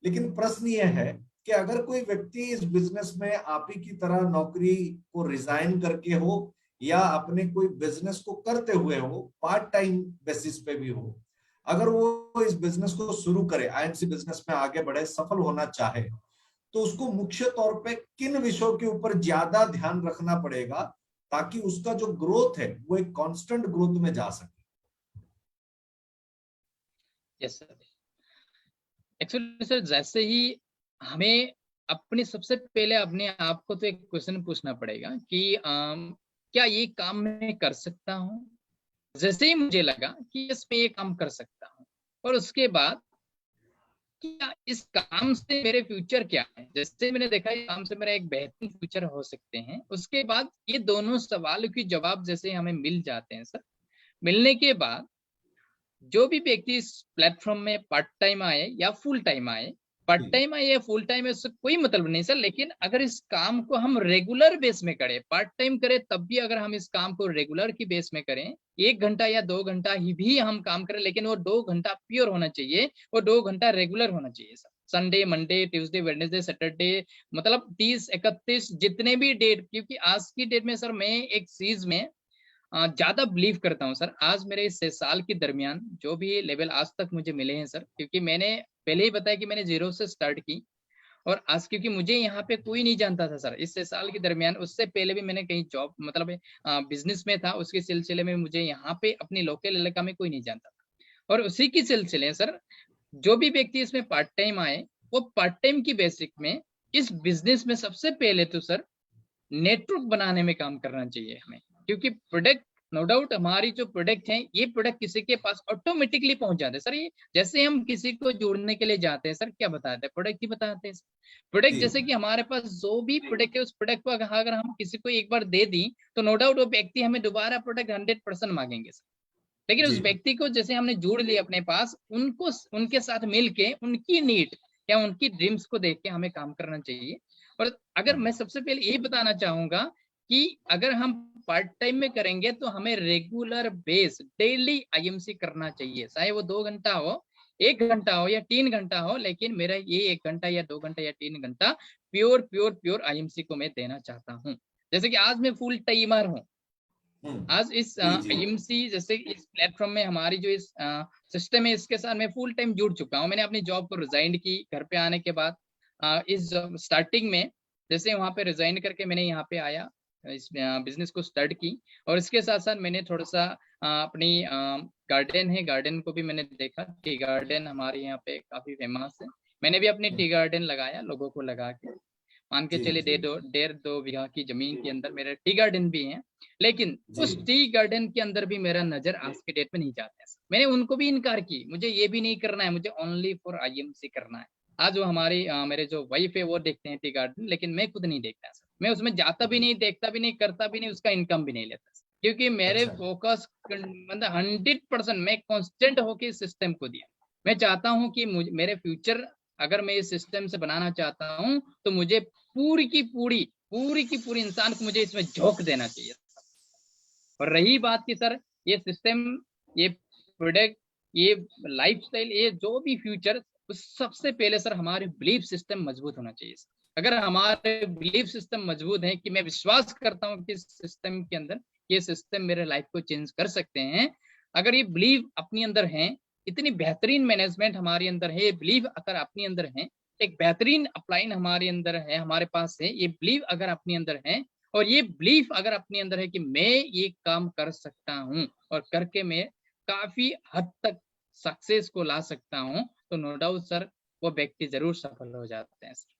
लेकिन प्रश्न ये है कि अगर कोई व्यक्ति इस बिजनेस में आप ही की तरह नौकरी को रिजाइन करके हो या अपने कोई बिजनेस को करते हुए हो, पार्ट टाइम बेसिस पे भी हो, अगर वो इस बिजनेस को शुरू करे, आईएमसी बिजनेस में आगे बढ़े, सफल होना चाहे, तो उसको मुख्य तौर पे किन विषयों के ऊपर ज्यादा ध्यान रखना पड़ेगा ताकि उसका जो ग्रोथ है वो एक कांस्टेंट ग्रोथ में जा सके? Yes sir. एक्चुअली सर जैसे ही हमें अपने सबसे पहले अपने आप को तो एक क्वेश्चन पूछना पड़ेगा कि क्या ये काम मैं कर सकता हूँ। जैसे ही मुझे लगा कि यस मैं ये काम कर सकता हूँ, और उसके बाद क्या इस काम से मेरे फ्यूचर क्या है, जैसे मैंने देखा इस काम से मेरा एक बेहतरीन फ्यूचर हो सकते हैं। उसके बाद ये दोनों सवालों की जवाब जैसे हमें मिल जाते हैं सर, मिलने के बाद जो भी व्यक्ति इस प्लेटफॉर्म में पार्ट टाइम आए या फुल टाइम आए, पार्ट जी। टाइम आए या फुल टाइम है उससे कोई मतलब नहीं सर। लेकिन अगर इस काम को हम रेगुलर बेस में करें, पार्ट टाइम करें तब भी अगर हम इस काम को रेगुलर की बेस में करें, 1 घंटा या 2 घंटा ही भी हम काम करें, लेकिन वो 2 घंटा प्योर होना चाहिए, वो 2 घंटा रेगुलर होना चाहिए sir. Sunday, Monday, Tuesday, Wednesday, Saturday, मतलब 30, 31 जितने भी डेट, क्योंकि आज की डेट में सर मैं एक चीज में ज्यादा बिलीव करता हूँ सर। आज मेरे इस 6 साल के दरमियान जो भी लेवल आज तक मुझे मिले हैं सर, क्योंकि मैंने पहले ही बताया कि मैंने जीरो से स्टार्ट की, और आज क्योंकि मुझे यहाँ पे कोई नहीं जानता था सर, इस 6 साल के दरमियान उससे पहले भी मैंने कहीं जॉब मतलब बिजनेस में था, उसके सिलसिले में मुझे यहाँ पे अपनी लोकल इलाका में कोई नहीं जानता था। और उसी के सिलसिले सर जो भी व्यक्ति इसमें पार्ट टाइम आए, वो पार्ट टाइम की बेसिक में इस बिजनेस में सबसे पहले तो सर नेटवर्क बनाने में काम करना चाहिए हमें, क्योंकि प्रोडक्ट नो डाउट हमारी जो प्रोडक्ट है ये प्रोडक्ट किसी के पास ऑटोमेटिकली पहुंच जाते हैं सर। ये जैसे हम किसी को जोड़ने के लिए जाते हैं सर, क्या बताते हैं, प्रोडक्ट ही बताते हैं। प्रोडक्ट जी जैसे कि हमारे पास जो भी प्रोडक्ट है उस प्रोडक्ट को अगर हम किसी को एक बार दे दी तो नो डाउट वो व्यक्ति हमें दोबारा प्रोडक्ट 100% मांगेंगे सर। लेकिन जी उस व्यक्ति को जैसे हमने जोड़ लिया अपने पास, उनको उनके साथ मिलके उनकी नीड या उनकी ड्रीम्स को देख के हमें काम करना चाहिए। और अगर मैं सबसे पहले यही बताना चाहूंगा कि अगर हम पार्ट टाइम में करेंगे तो हमें रेगुलर बेस डेली आईएमसी करना चाहिए, चाहे वो 2 घंटा हो, 1 घंटा हो या 3 घंटा हो, लेकिन मेरा ये 1 घंटा या 2 घंटा या 3 घंटा प्योर प्योर प्योर आईएमसी को मैं देना चाहता हूँ। जैसे कि आज मैं फुल टाइमर हूँ, आज इस जी जी आईएमसी जैसे इस प्लेटफॉर्म में हमारी जो इस सिस्टम है इसके साथ मैं फुल टाइम जुड़ चुका हूँ। मैंने अपनी जॉब को रिजाइन की घर पे आने के बाद, इस स्टार्टिंग में जैसे वहां पे रिजाइन करके मैंने यहाँ पे आया, इस बिजनेस को स्टार्ट की। और इसके साथ साथ मैंने थोड़ा सा अपनी गार्डन है, गार्डन को भी मैंने देखा। टी गार्डन हमारे यहाँ पे काफी फेमस है, मैंने भी अपनी टी गार्डन लगाया लोगों को लगा के। मान के जी चले जी 1.5-2 बीघा की जमीन के अंदर मेरे टी गार्डन भी है। लेकिन जी उस टी गार्डन के अंदर भी मेरा नजर आज के डेट में नहीं जाता है। मैंने उनको भी इनकार की, मुझे ये भी नहीं करना है, मुझे ओनली फॉर आईएमसी करना है। आज वो हमारी मेरे जो वाइफ है वो देखते हैं टी गार्डन, लेकिन मैं खुद नहीं देखता सर। मैं उसमें जाता भी नहीं, देखता भी नहीं, करता भी नहीं, उसका इनकम भी नहीं लेता, क्योंकि मेरे अच्छा फोकस मतलब 100% मैं कॉन्स्टेंट होके इस सिस्टम को दिया। मैं चाहता हूँ कि मुझे मेरे फ्यूचर अगर मैं इस सिस्टम से बनाना चाहता हूँ तो मुझे पूरी की पूरी इंसान को मुझे इसमें झोंक देना चाहिए। और रही बात की सर ये सिस्टम, ये प्रोडक्ट, ये लाइफस्टाइल, ये जो भी फ्यूचर, उस सबसे पहले सर हमारे बिलीफ सिस्टम मजबूत होना चाहिए सर। अगर हमारे बिलीफ सिस्टम मजबूत है कि मैं विश्वास करता हूँ कि इस सिस्टम के अंदर ये सिस्टम मेरे लाइफ को चेंज कर सकते हैं, अगर ये बिलीव अपने अंदर है, इतनी बेहतरीन मैनेजमेंट हमारे अंदर है, ये बिलीव अगर अपने अंदर है, एक बेहतरीन अपलाइन हमारे अंदर है, हमारे पास है, ये बिलीव अगर अपने अंदर है, और ये बिलीफ अगर अपने अंदर है कि मैं ये काम कर सकता हूँ और करके मैं काफी हद तक सक्सेस को ला सकता हूँ, तो नो डाउट सर वो व्यक्ति जरूर सफल हो जाते हैं सर।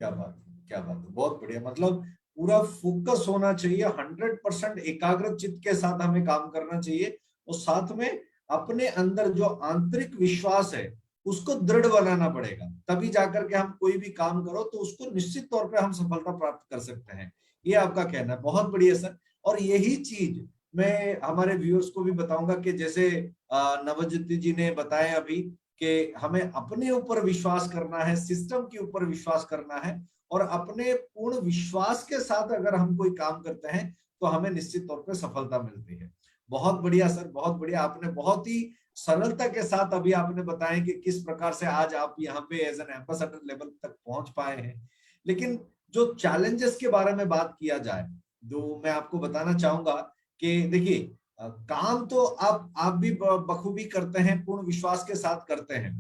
क्या बात है, क्या बात है, बहुत बढ़िया। मतलब पूरा फोकस होना चाहिए, 100% एकाग्र चित्त के साथ हमें काम करना चाहिए, और साथ में अपने अंदर जो आंतरिक विश्वास है उसको दृढ़ बनाना पड़ेगा, तभी जाकर के हम कोई भी काम करो तो उसको निश्चित तौर पे हम सफलता प्राप्त कर सकते हैं। ये आपका कहना है, बहुत बढ़िया सर। और यही चीज मैं हमारे व्यूअर्स को भी बताऊंगा कि जैसे नवज्योति जी ने बताया अभी कि हमें अपने ऊपर विश्वास करना है, सिस्टम के ऊपर विश्वास करना है, और अपने पूर्ण विश्वास के साथ अगर हम कोई काम करते हैं तो हमें निश्चित तौर पे सफलता मिलती है। बहुत बढ़िया सर, बहुत बढ़िया। आपने बहुत ही सरलता के साथ अभी आपने बताया कि किस प्रकार से आज आप यहाँ पे एज एन एम्बेसडर लेवल तक पहुंच पाए हैं। लेकिन जो चैलेंजेस के बारे में बात किया जाए, जो मैं आपको बताना चाहूंगा कि देखिए, काम तो आप भी बखूबी करते हैं, पूर्ण विश्वास के साथ करते हैं,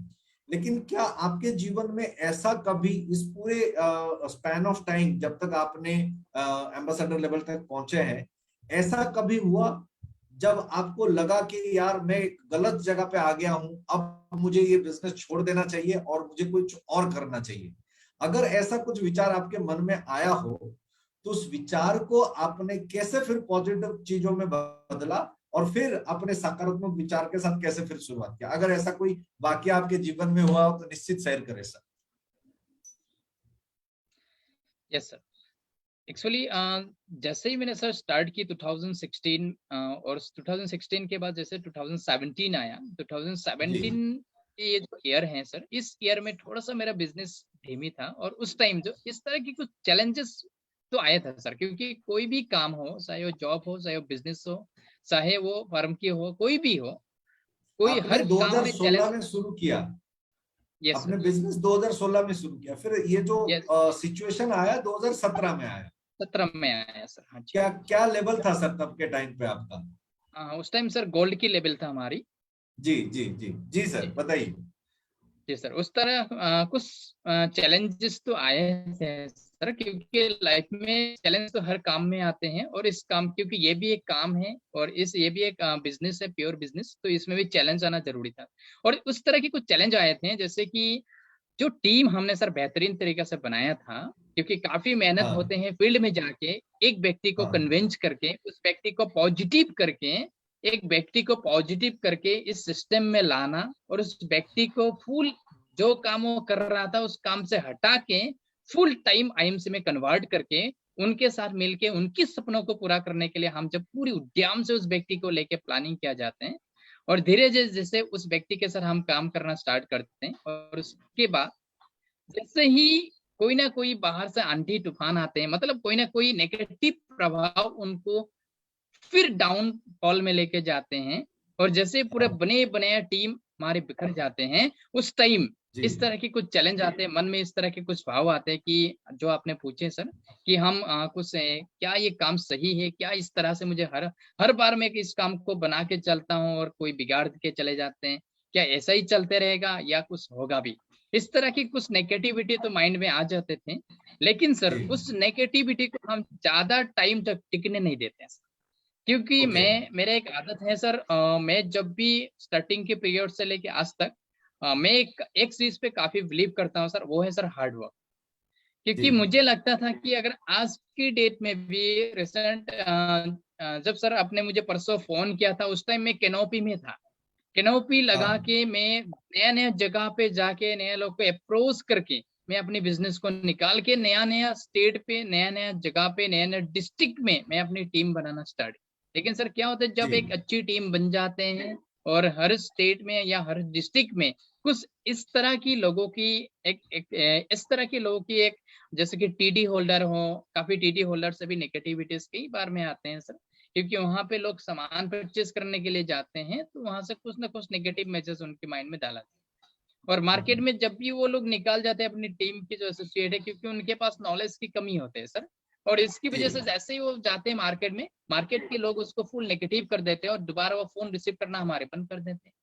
लेकिन क्या आपके जीवन में ऐसा कभी इस पूरे स्पैन ऑफ टाइम जब तक आपने एम्बेसडर लेवल तक पहुंचे हैं, ऐसा कभी हुआ जब आपको लगा कि यार मैं गलत जगह पे आ गया हूं, अब मुझे ये बिजनेस छोड़ देना चाहिए और मुझे कुछ और करना चाहिए? अगर ऐसा कुछ विचार आपके मन में आया हो तो उस विचार को आपने कैसे फिर पॉजिटिव चीजों में बदला, और फिर अपने सकारात्मक विचार के साथ कैसे फिर शुरुआत किया? अगर ऐसा कोई वाकया आपके जीवन में हुआ हो तो निश्चित शेयर करें सर। यस सर, एक्चुअली जैसे ही मैंने सर स्टार्ट की 2016, और 2016 के बाद जैसे 2017 आया, जी 2017 ये जो ईयर है सर, इस ईयर में थोड़ा सा मेरा बिजनेस धीमी था। और उस टाइम जो इस तरह की कुछ चैलेंजेस तो आया था सर, क्योंकि कोई भी काम हो, चाहे वो जॉब हो, चाहे वो बिजनेस हो, चाहे वो फर्म की हो, कोई भी हो, कोई आपने हर काम में 2016 चैलेंज। में शुरू किया, यस अपने सर, बिजनेस 2016 में शुरू किया, फिर ये जो यस, सिचुएशन आया 2017 में आया। 17 में आया सर, हाँ जी। क्या क्या लेवल था सर तब के टाइम पे आपका? उस टाइम सर गोल्ड की लेवल था हमारी। जी जी जी जी जी, सर, बताइए। जी सर, उस तरह कुछ चैलेंजेस तो आए थे सर, क्योंकि लाइफ में चैलेंज तो हर काम में आते हैं, और इस काम, क्योंकि ये भी एक काम है और ये भी एक बिजनेस है, प्योर बिजनेस, तो इसमें भी चैलेंज आना जरूरी था। और उस तरह के कुछ चैलेंज आए थे, जैसे कि जो टीम हमने सर बेहतरीन तरीके से बनाया था, क्योंकि काफी मेहनत हाँ होते हैं फील्ड में जाके एक व्यक्ति को हाँ कन्विंस करके, उस व्यक्ति को पॉजिटिव करके, एक व्यक्ति को पॉजिटिव करके इस सिस्टम में लाना, और उस व्यक्ति को फुल जो काम वो कर रहा था उस काम से हटा के फुल टाइम आईएमसी में कन्वर्ट करके उनके साथ मिलके उनके सपनों को पूरा करने के लिए हम जब पूरी उद्यम से उस व्यक्ति को लेके प्लानिंग किया जाते हैं, और धीरे धीरे जैसे उस व्यक्ति के साथ हम काम करना स्टार्ट करते हैं, और उसके बाद जैसे ही कोई ना कोई बाहर से आंधी तूफान आते हैं, मतलब कोई ना कोई नेगेटिव प्रभाव उनको फिर डाउन फॉल में लेके जाते हैं, और जैसे पूरे हाँ बने बनाए टीम हमारे बिखर जाते हैं, उस टाइम जी इस तरह के कुछ चैलेंज आते हैं मन में, इस तरह के कुछ भाव आते हैं कि जो आपने पूछे सर, कि हम कुछ क्या ये काम सही है क्या, इस तरह से मुझे हर हर बार मैं इस काम को बना के चलता हूँ और कोई बिगाड़ के चले जाते हैं, क्या ऐसा ही चलते रहेगा या कुछ होगा भी, इस तरह की कुछ नेगेटिविटी तो माइंड में आ जाते थे। लेकिन सर जी उस नेगेटिविटी को हम ज्यादा टाइम तक टिकने नहीं देते हैं, क्योंकि ओके मेरा एक आदत है सर, मैं जब भी स्टार्टिंग के पीरियड से लेके आज तक मैं एक चीज पे काफी बिलीव करता हूँ सर, वो है सर हार्ड वर्क। जी क्योंकि मुझे लगता था कि अगर आज की डेट में भी रिसेंट जब सर आपने मुझे परसों फोन किया था, उस टाइम मैं कैनोपी में था, कैनोपी लगा हाँ के मैं नया नया जगह पे जाके नया लोग को अप्रोच करके मैं अपने बिजनेस को निकाल के नया नया स्टेट पे, नया नया जगह पे, नया नया डिस्ट्रिक्ट में मैं अपनी टीम बनाना स्टार्ट। लेकिन सर क्या होता है जी जब एक अच्छी टीम बन जाते हैं और हर स्टेट में या हर डिस्ट्रिक्ट में कुछ इस तरह की लोगों की इस तरह के लोगों की एक, जैसे कि टीडी होल्डर हो, काफी टीडी होल्डर से भी नेगेटिविटीज कई बार में आते हैं सर, क्योंकि वहां पे लोग सामान परचेज करने के लिए जाते हैं तो वहां से कुछ ना कुछ नेगेटिव मैसेज उनके माइंड में डाला जाता है, और मार्केट हम्म, में जब भी वो लोग निकाल जाते हैं अपनी टीम की जो एसोसिएट है, क्योंकि उनके पास नॉलेज की कमी होते है सर, और इसकी जी वजह से जैसे ही वो जाते हैं मार्केट में, मार्केट के लोग उसको फुल नेगेटिव कर देते हैं और दोबारा वो फोन रिसीव करना हमारे बंद कर देते हैं।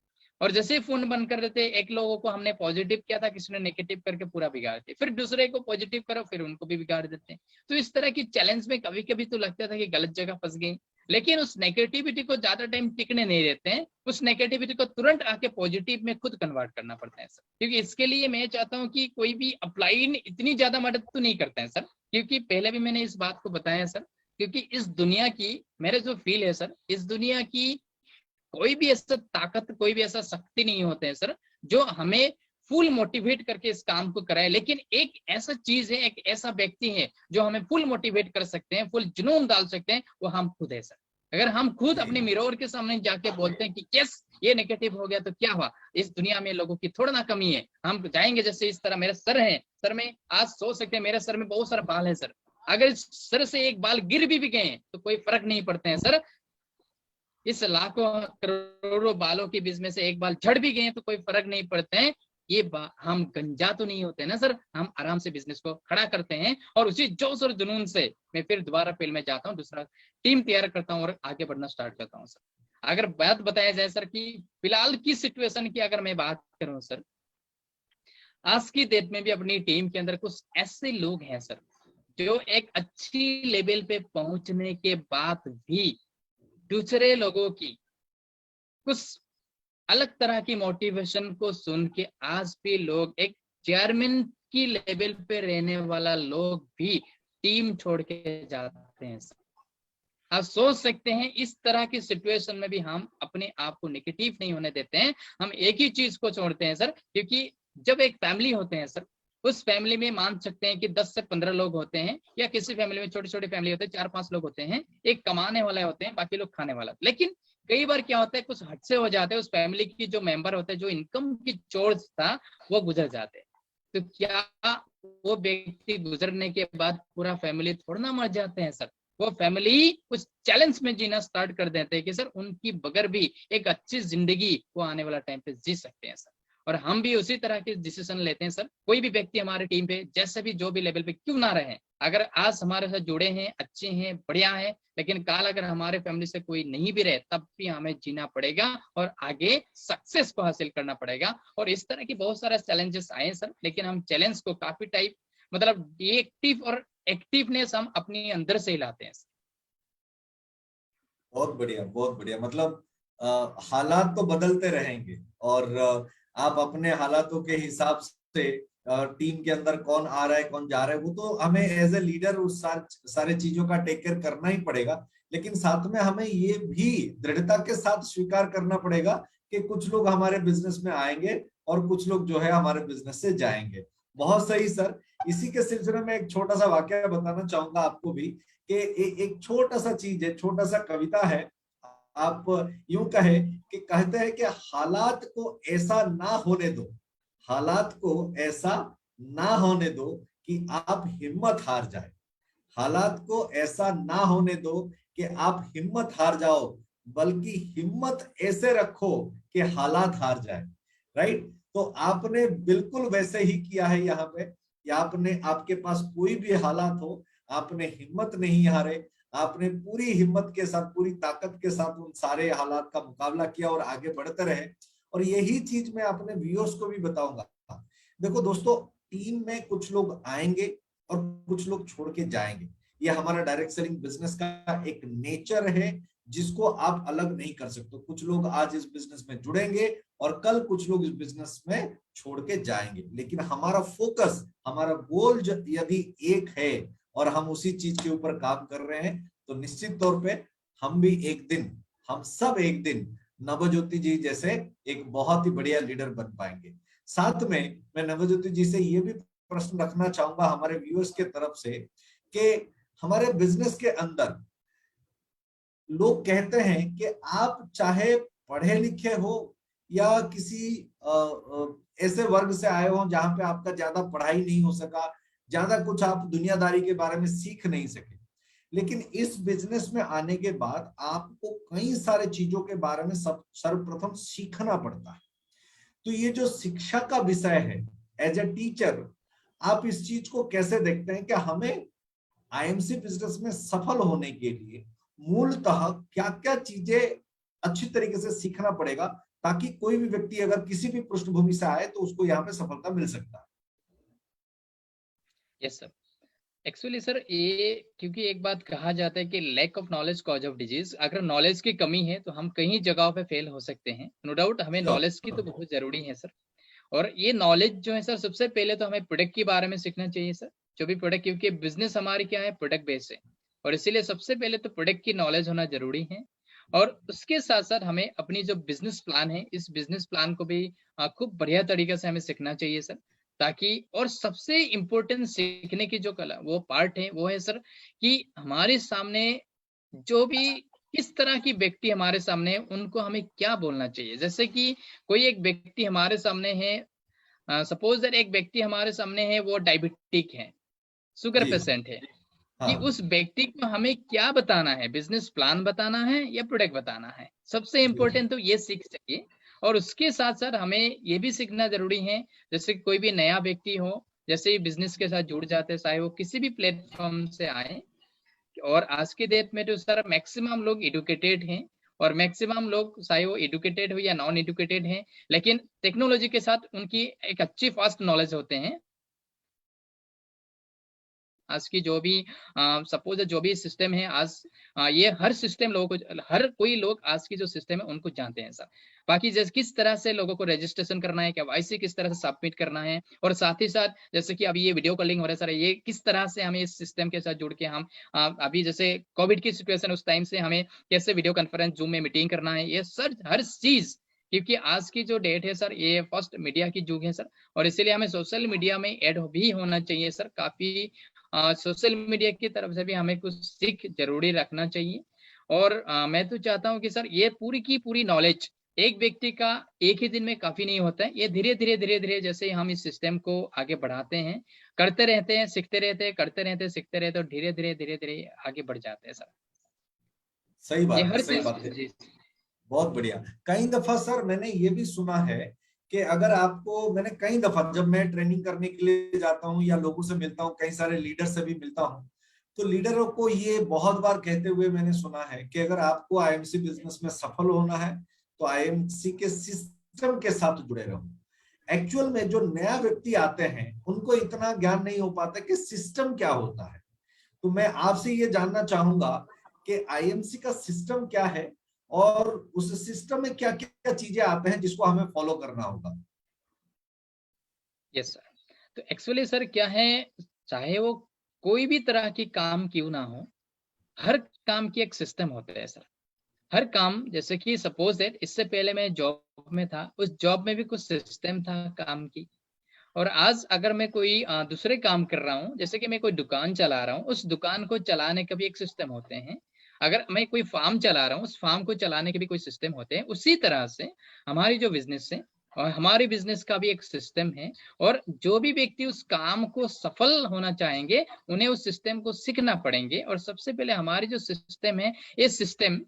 और जैसे ही फोन बंद कर देते, एक लोगों को हमने पॉजिटिव किया था, किसी ने नेगेटिव करके पूरा बिगाड़ दिया, फिर दूसरे को पॉजिटिव करो फिर उनको भी बिगाड़ देते हैं। तो इस तरह की चैलेंज में कभी कभी तो लगता था कि गलत जगह फंस गई, लेकिन उस नेगेटिविटी को ज्यादा टाइम टिकने नहीं देते हैं, उस नेगेटिविटी को तुरंत आके पॉजिटिव में खुद कन्वर्ट करना पड़ता है सर, क्योंकि इसके लिए मैं चाहता हूँ कि कोई भी अपलाइन इतनी ज्यादा मदद तो नहीं करते हैं सर, क्योंकि पहले भी मैंने इस बात को बताया सर, क्योंकि इस दुनिया की, मेरे जो फील है सर, इस दुनिया की कोई भी ऐसा ताकत, कोई भी ऐसा शक्ति नहीं होते हैं सर जो हमें फुल मोटिवेट करके इस काम को कराए, लेकिन एक ऐसा चीज है, एक ऐसा व्यक्ति है जो हमें फुल मोटिवेट कर सकते हैं, फुल जुनून डाल सकते हैं, वो हम खुद है सर। अगर हम खुद अपने जी मिरर के सामने जाके बोलते हैं कि यस ये नेगेटिव हो गया तो क्या हुआ, इस दुनिया में लोगों की थोड़ा ना कमी है, हम जाएंगे जैसे इस तरह मेरे सर है, सर में आज सोच सकते हैं मेरे सर में बहुत सारा बाल है सर, अगर इस सर से एक बाल गिर भी गए तो कोई फर्क नहीं पड़ते हैं सर, इस लाखों करोड़ों बालों के बीच में से एक बाल झड़ भी गए तो कोई फर्क नहीं पड़ते हैं, हम गंजा तो नहीं होते ना सर, हम आराम से बिजनेस को खड़ा करते हैं, और उसी जोश और जुनून से मैं फिर दोबारा फील्ड में जाता हूँ, दूसरा टीम तैयार करता हूँ और आगे बढ़ना स्टार्ट करता हूँ सर। अगर बात बताया जाए सर कि फिलहाल की सिचुएशन की अगर मैं बात करूँ सर, आज की डेट में भी अपनी टीम के अंदर कुछ ऐसे लोग हैं सर जो एक अच्छी लेवल पे पहुंचने के बाद भी दूसरे लोगों की कुछ अलग तरह की मोटिवेशन को सुन के आज भी लोग, एक चेयरमैन की लेवल पे रहने वाला लोग भी टीम छोड़ के जाते हैं। आप सोच सकते हैं इस तरह की सिचुएशन में भी हम अपने आप को नेगेटिव नहीं होने देते हैं, हम एक ही चीज को छोड़ते हैं सर, क्योंकि जब एक फैमिली होते हैं सर, उस फैमिली में मान सकते हैं कि 10 से 15 लोग होते हैं, या किसी फैमिली में छोटी छोटी फैमिली होते हैं 4-5 लोग होते हैं, एक कमाने वाले होते हैं बाकी लोग खाने वाला, लेकिन कई बार क्या होता है कुछ हद से हो जाते हैं, उस फैमिली की जो मेंबर होते हैं, जो इनकम की सोर्स था वो गुजर जाते हैं, तो क्या वो व्यक्ति गुजरने के बाद पूरा फैमिली थोड़ा ना मर जाते हैं सर, वो फैमिली कुछ चैलेंज में जीना स्टार्ट कर देते हैं कि सर उनकी बगैर भी एक अच्छी जिंदगी वो आने वाला टाइम पे जी सकते हैं सर। और हम भी उसी तरह के डिसीजन लेते हैं सर। कोई भी व्यक्ति हमारे टीम पे जैसे भी जो भी लेवल पे क्यों ना रहे, अगर आज हमारे साथ जुड़े हैं, अच्छे हैं, बढ़िया है, लेकिन कल अगर हमारे फैमिली से कोई नहीं भी रहे तब भी हमें जीना पड़ेगा और आगे सक्सेस को हासिल करना पड़ेगा। और इस तरह की बहुत सारे चैलेंजेस आए सर, लेकिन हम चैलेंज को काफी टाइप मतलब एक्टिव और एक्टिवनेस हम अपने अंदर से ही लाते हैं। बहुत बढ़िया, बहुत बढ़िया। मतलब हालात तो बदलते रहेंगे और आप अपने हालातों के हिसाब से टीम के अंदर कौन आ रहा है कौन जा रहा है वो तो हमें एज ए लीडर उस सारे चीजों का टेक केयर करना ही पड़ेगा। लेकिन साथ में हमें ये भी दृढ़ता के साथ स्वीकार करना पड़ेगा कि कुछ लोग हमारे बिजनेस में आएंगे और कुछ लोग जो है हमारे बिजनेस से जाएंगे। बहुत सही सर। इसी के सिलसिले में एक छोटा सा वाकया बताना चाहूंगा आपको भी कि एक छोटा सा चीज है, छोटा सा कविता है। आप यूं कहे कि कहते हैं कि हालात को ऐसा ना होने दो, हालात को ऐसा ना होने दो कि आप हिम्मत हार जाए, हालात को ऐसा ना होने दो कि आप हिम्मत हार जाओ, बल्कि हिम्मत ऐसे रखो कि हालात हार जाए। राइट। तो आपने बिल्कुल वैसे ही किया है यहाँ पे कि आपने, आपके पास कोई भी हालात हो, आपने हिम्मत नहीं हारे, आपने पूरी हिम्मत के साथ पूरी ताकत के साथ उन सारे हालात का मुकाबला किया और आगे बढ़ते रहे। और यही चीज मैं अपने व्यूअर्स को भी बताऊंगा। देखो दोस्तों, टीम में कुछ लोग आएंगे और कुछ लोग छोड़ के जाएंगे। ये हमारा डायरेक्ट सेलिंग बिजनेस का एक नेचर है जिसको आप अलग नहीं कर सकते। कुछ लोग आज इस बिजनेस में जुड़ेंगे और कल कुछ लोग इस बिजनेस में छोड़ के जाएंगे, लेकिन हमारा फोकस, हमारा गोल यदि एक है और हम उसी चीज के ऊपर काम कर रहे हैं तो निश्चित तौर पे हम भी एक दिन, हम सब एक दिन नवज्योति जी जैसे एक बहुत ही बढ़िया लीडर बन पाएंगे। साथ में मैं नवज्योति जी से ये भी प्रश्न रखना चाहूंगा हमारे व्यूअर्स के तरफ से कि हमारे बिजनेस के अंदर लोग कहते हैं कि आप चाहे पढ़े लिखे हो या किसी ऐसे वर्ग से आए हो जहां पे आपका ज्यादा पढ़ाई नहीं हो सका, ज्यादा कुछ आप दुनियादारी के बारे में सीख नहीं सके, लेकिन इस बिजनेस में आने के बाद आपको कई सारे चीजों के बारे में सब सर्वप्रथम सीखना पड़ता है। तो ये जो शिक्षा का विषय है, एज ए टीचर आप इस चीज को कैसे देखते हैं कि हमें आईएमसी बिजनेस में सफल होने के लिए मूलतः क्या क्या चीजें अच्छी तरीके से सीखना पड़ेगा ताकि कोई भी व्यक्ति अगर किसी भी पृष्ठभूमि से आए तो उसको यहाँ पे सफलता मिल सकता है? Yes sir. एक्चुअली सर ये क्योंकि एक बात कहा जाता है कि lack of knowledge cause of disease. अगर नॉलेज की कमी है तो हम कहीं जगहों पे फेल हो सकते हैं। नो डाउट हमें नॉलेज की तो बहुत जरूरी है सर। और ये नॉलेज जो है सर, सबसे पहले तो हमें प्रोडक्ट के बारे में सीखना चाहिए सर। जो भी प्रोडक्ट, क्योंकि बिजनेस हमारी क्या है, प्रोडक्ट बेस है, और इसीलिए सबसे पहले तो प्रोडक्ट की नॉलेज होना जरूरी है। और उसके साथ साथ हमें अपनी जो बिजनेस प्लान है, इस बिजनेस प्लान को भी खूब बढ़िया तरीके से हमें सीखना चाहिए सर। ताकि, और सबसे इम्पोर्टेंट सीखने की जो कला वो पार्ट है वो है सर कि हमारे सामने जो भी किस तरह की व्यक्ति हमारे सामने है उनको हमें क्या बोलना चाहिए। जैसे कि कोई एक व्यक्ति हमारे सामने है, सपोज दैट एक व्यक्ति हमारे सामने है, वो डायबिटिक है, शुगर जी पेशेंट है, कि हाँ। उस व्यक्ति को हमें क्या बताना है, बिजनेस प्लान बताना है या प्रोडक्ट बताना है, सबसे जी इंपॉर्टेंट तो ये सीख सके। और उसके साथ साथ हमें ये भी सीखना जरूरी है, जैसे कोई भी नया व्यक्ति हो, जैसे बिजनेस के साथ जुड़ जाते हैं, चाहे वो किसी भी प्लेटफॉर्म से आए। और आज के डेट में तो सर मैक्सिमम लोग एडुकेटेड हैं, और मैक्सिमम लोग चाहे वो एडुकेटेड हो या नॉन एडुकेटेड हैं, लेकिन टेक्नोलॉजी के साथ उनकी एक अच्छी फास्ट नॉलेज होते हैं। आज की जो भी सपोज जो भी सिस्टम है आज, ये हर सिस्टम लोगों को, हर कोई लोग आज की जो सिस्टम है उनको जानते हैं सर। बाकी जैसे किस तरह से लोगों को रजिस्ट्रेशन करना है, केवाईसी किस तरह से सबमिट करना है, और साथ ही साथ जैसे कि अभी ये वीडियो कॉलिंग हो रहा है सर, ये किस तरह से हमें इस सिस्टम के साथ जुड़ के हम अभी जैसे कोविड की सिचुएशन, उस टाइम से हमें कैसे वीडियो कॉन्फ्रेंस जूम में मीटिंग करना है, ये सर हर चीज। क्योंकि आज की जो डेट है सर, ये फर्स्ट मीडिया की युग है सर, और इसीलिए हमें सोशल मीडिया में ऐड भी होना चाहिए सर। काफी सोशल मीडिया की तरफ से भी हमें कुछ सीख जरूरी रखना चाहिए। और मैं तो चाहता हूँ कि सर ये पूरी की पूरी नॉलेज एक व्यक्ति का एक ही दिन में काफी नहीं होता है। ये धीरे धीरे जैसे हम इस सिस्टम को आगे बढ़ाते हैं, करते रहते हैं, सीखते रहते हैं, करते रहते हैं, सीखते रहते हैं, और धीरे धीरे आगे बढ़ जाते हैं सर। सही ये बात है, हर सही चीज बात है। जी। बहुत बढ़िया। कई दफा सर मैंने ये भी सुना है कि अगर आपको, मैंने कई दफा जब मैं ट्रेनिंग करने के लिए जाता हूँ या लोगों से मिलता हूँ, कई सारे लीडर से भी मिलता हूँ, तो लीडरों को ये बहुत बार कहते हुए मैंने सुना है कि अगर आपको आईएमसी बिजनेस में सफल होना है तो आईएमसी के सिस्टम के साथ जुड़े रहो। एक्चुअल में जो नया व्यक्ति आते हैं उनको इतना ज्ञान नहीं हो पाता कि सिस्टम क्या होता है। तो मैं आपसे ये जानना चाहूंगा कि आईएमसी का सिस्टम क्या है और उस सिस्टम में क्या क्या चीजें आते हैं जिसको हमें फॉलो करना होगा। Yes sir. तो एक्चुअली सर क्या है, चाहे वो कोई भी तरह की काम क्यों ना हो, हर काम की एक सिस्टम होता है सर। हर काम, जैसे कि सपोज दैट इससे पहले मैं जॉब में था, उस जॉब में भी कुछ सिस्टम था काम की। और आज अगर मैं कोई दूसरे काम कर रहा हूँ, जैसे कि मैं कोई दुकान चला रहा हूँ, उस दुकान को चलाने का भी एक सिस्टम होते हैं। अगर मैं कोई फार्म चला रहा हूँ, उस फार्म को चलाने के भी कोई सिस्टम होते हैं। उसी तरह से हमारी जो बिजनेस है, और हमारे बिजनेस का भी एक सिस्टम है। और जो भी व्यक्ति उस काम को सफल होना चाहेंगे, उन्हें उस सिस्टम को सीखना पड़ेंगे। और सबसे पहले हमारी जो सिस्टम है, ये सिस्टम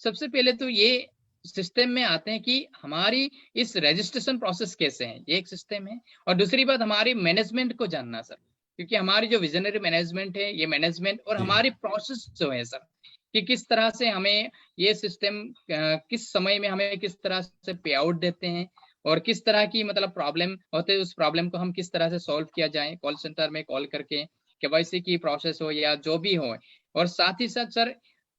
सबसे पहले तो ये सिस्टम में आते हैं कि हमारी इस रजिस्ट्रेशन प्रोसेस कैसे है, ये एक सिस्टम है। और दूसरी बात, हमारी मैनेजमेंट को जानना सर, क्योंकि हमारी जो विजनरी मैनेजमेंट है, ये मैनेजमेंट और जी हमारी प्रोसेस जो है सर, कि किस तरह से हमें ये सिस्टम, किस समय में हमें किस तरह से पे आउट देते हैं, और किस तरह की मतलब प्रॉब्लम होते हैं, उस प्रॉब्लम को हम किस तरह से सॉल्व किया जाए, कॉल सेंटर में कॉल करके, केवाईसी की प्रोसेस हो या जो भी हो। और साथ ही साथ सर,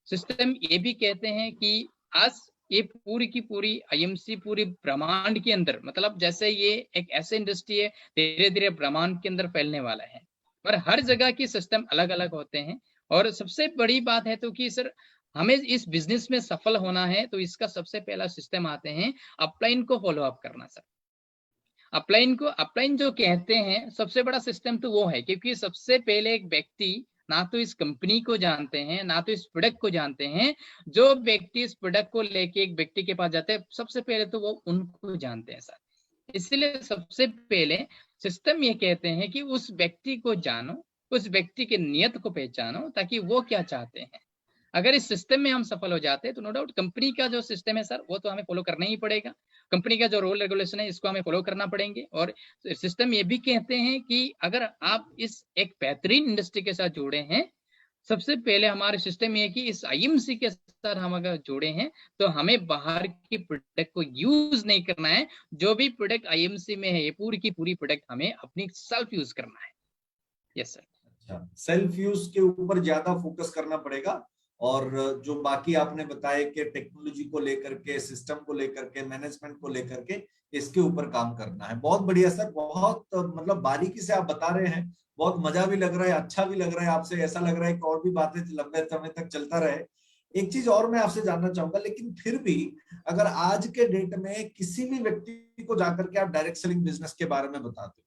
सिस्टम ये भी कहते हैं कि आज ये पूरी की पूरी आईएमसी पूरी ब्रह्मांड के अंदर, मतलब जैसे ये एक ऐसे इंडस्ट्री है, धीरे धीरे ब्रह्मांड के अंदर फैलने वाला है। पर हर जगह की सिस्टम अलग अलग होते हैं। और सबसे बड़ी बात है तो कि सर, हमें इस बिजनेस में सफल होना है, तो इसका सबसे पहला सिस्टम आते हैं अपलाइन को फॉलो अप करना सर। अपलाइन जो कहते हैं, सबसे बड़ा सिस्टम तो वो है, क्योंकि सबसे पहले एक व्यक्ति ना तो इस कंपनी को जानते हैं, ना तो इस प्रोडक्ट को जानते हैं। जो व्यक्ति इस प्रोडक्ट को लेके एक व्यक्ति के पास जाते हैं, सबसे पहले तो वो उनको जानते हैं सर। इसलिए सबसे पहले सिस्टम ये कहते हैं कि उस व्यक्ति को जानो, उस व्यक्ति के नियत को पहचानो, ताकि वो क्या चाहते हैं। अगर इस सिस्टम में हम सफल हो जाते हैं, तो नो डाउट कंपनी का जो सिस्टम है सर, वो तो हमें फॉलो करना ही पड़ेगा। कंपनी का जो रूल रेगुलेशन है, इसको हमें फॉलो करना पड़ेंगे। और सिस्टम ये भी कहते हैं कि अगर आप इस एक बेहतरीन इंडस्ट्री के साथ जुड़े हैं, सबसे पहले हमारे सिस्टम ये है कि इस आईएमसी के साथ हम अगर जुड़े हैं, तो हमें बाहर की प्रोडक्ट को यूज नहीं करना है। जो भी प्रोडक्ट आईएमसी में है, ये पूरी की पूरी प्रोडक्ट हमें अपनी सेल्फ यूज करना है। Yes sir. अच्छा, सेल्फ यूज के ऊपर ज्यादा फोकस करना पड़ेगा। और जो बाकी आपने बताया कि टेक्नोलॉजी को लेकर के, सिस्टम को लेकर के, मैनेजमेंट को लेकर के, इसके ऊपर काम करना है। बहुत बढ़िया सर, बहुत मतलब बारीकी से आप बता रहे हैं। बहुत मजा भी लग रहा है, अच्छा भी लग रहा है। आपसे ऐसा लग रहा है कि और भी बातें लंबे समय तक चलता रहे। एक चीज और मैं आपसे जानना चाहूंगा, लेकिन फिर भी अगर आज के डेट में किसी भी व्यक्ति को जाकर के आप डायरेक्ट सेलिंग बिजनेस के बारे में बताते हो,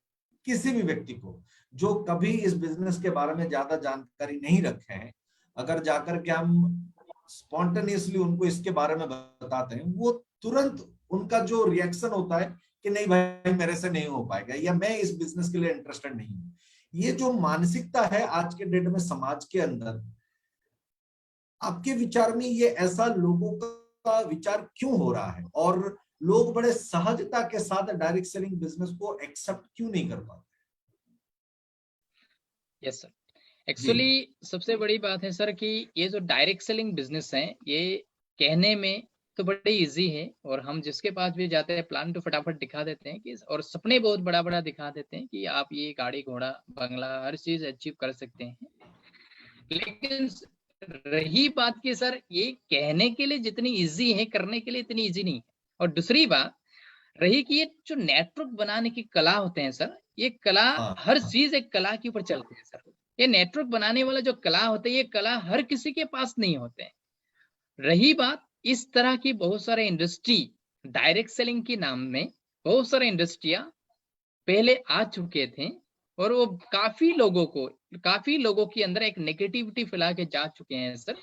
किसी भी व्यक्ति को जो कभी इस बिजनेस के बारे में ज्यादा जानकारी नहीं रखे हैं, अगर जाकर के हम स्पॉन्टेनियसली उनको इसके बारे में बताते हैं, वो तुरंत उनका जो रिएक्शन होता है कि नहीं भाई, मेरे से नहीं हो पाएगा, या मैं इस बिजनेस के लिए इंटरेस्टेड नहीं हूं। ये जो मानसिकता है आज के डेट में समाज के अंदर, आपके विचार में ये ऐसा लोगों का विचार क्यों हो रहा है, और लोग बड़े सहजता के साथ डायरेक्ट सेलिंग बिजनेस को एक्सेप्ट क्यों नहीं कर पाते? Yes sir. जी एक्चुअली सबसे बड़ी बात है सर कि ये जो डायरेक्ट सेलिंग बिजनेस है, ये कहने में तो बड़े इजी है, और हम जिसके पास भी जाते हैं प्लान तो फटाफट दिखा देते हैं कि, और सपने बहुत बड़ा बड़ा दिखा देते हैं कि आप ये गाड़ी घोड़ा बंगला हर चीज अचीव कर सकते हैं। लेकिन रही बात कि सर, ये कहने के लिए जितनी इजी है, करने के लिए इतनी इजी नहीं है। और दूसरी बात रही कि ये जो नेटवर्क बनाने की कला होते हैं सर, ये कला, हाँ हर हाँ। चीज एक कला के ऊपर चलती है सर। ये नेटवर्क बनाने वाला जो कला होता है, ये कला हर किसी के पास नहीं होते हैं। रही बात, इस तरह की बहुत सारे इंडस्ट्री, डायरेक्ट सेलिंग के नाम में बहुत सारे इंडस्ट्रियां पहले आ चुके थे, और वो काफी लोगों के अंदर एक नेगेटिविटी फैला के जा चुके हैं सर,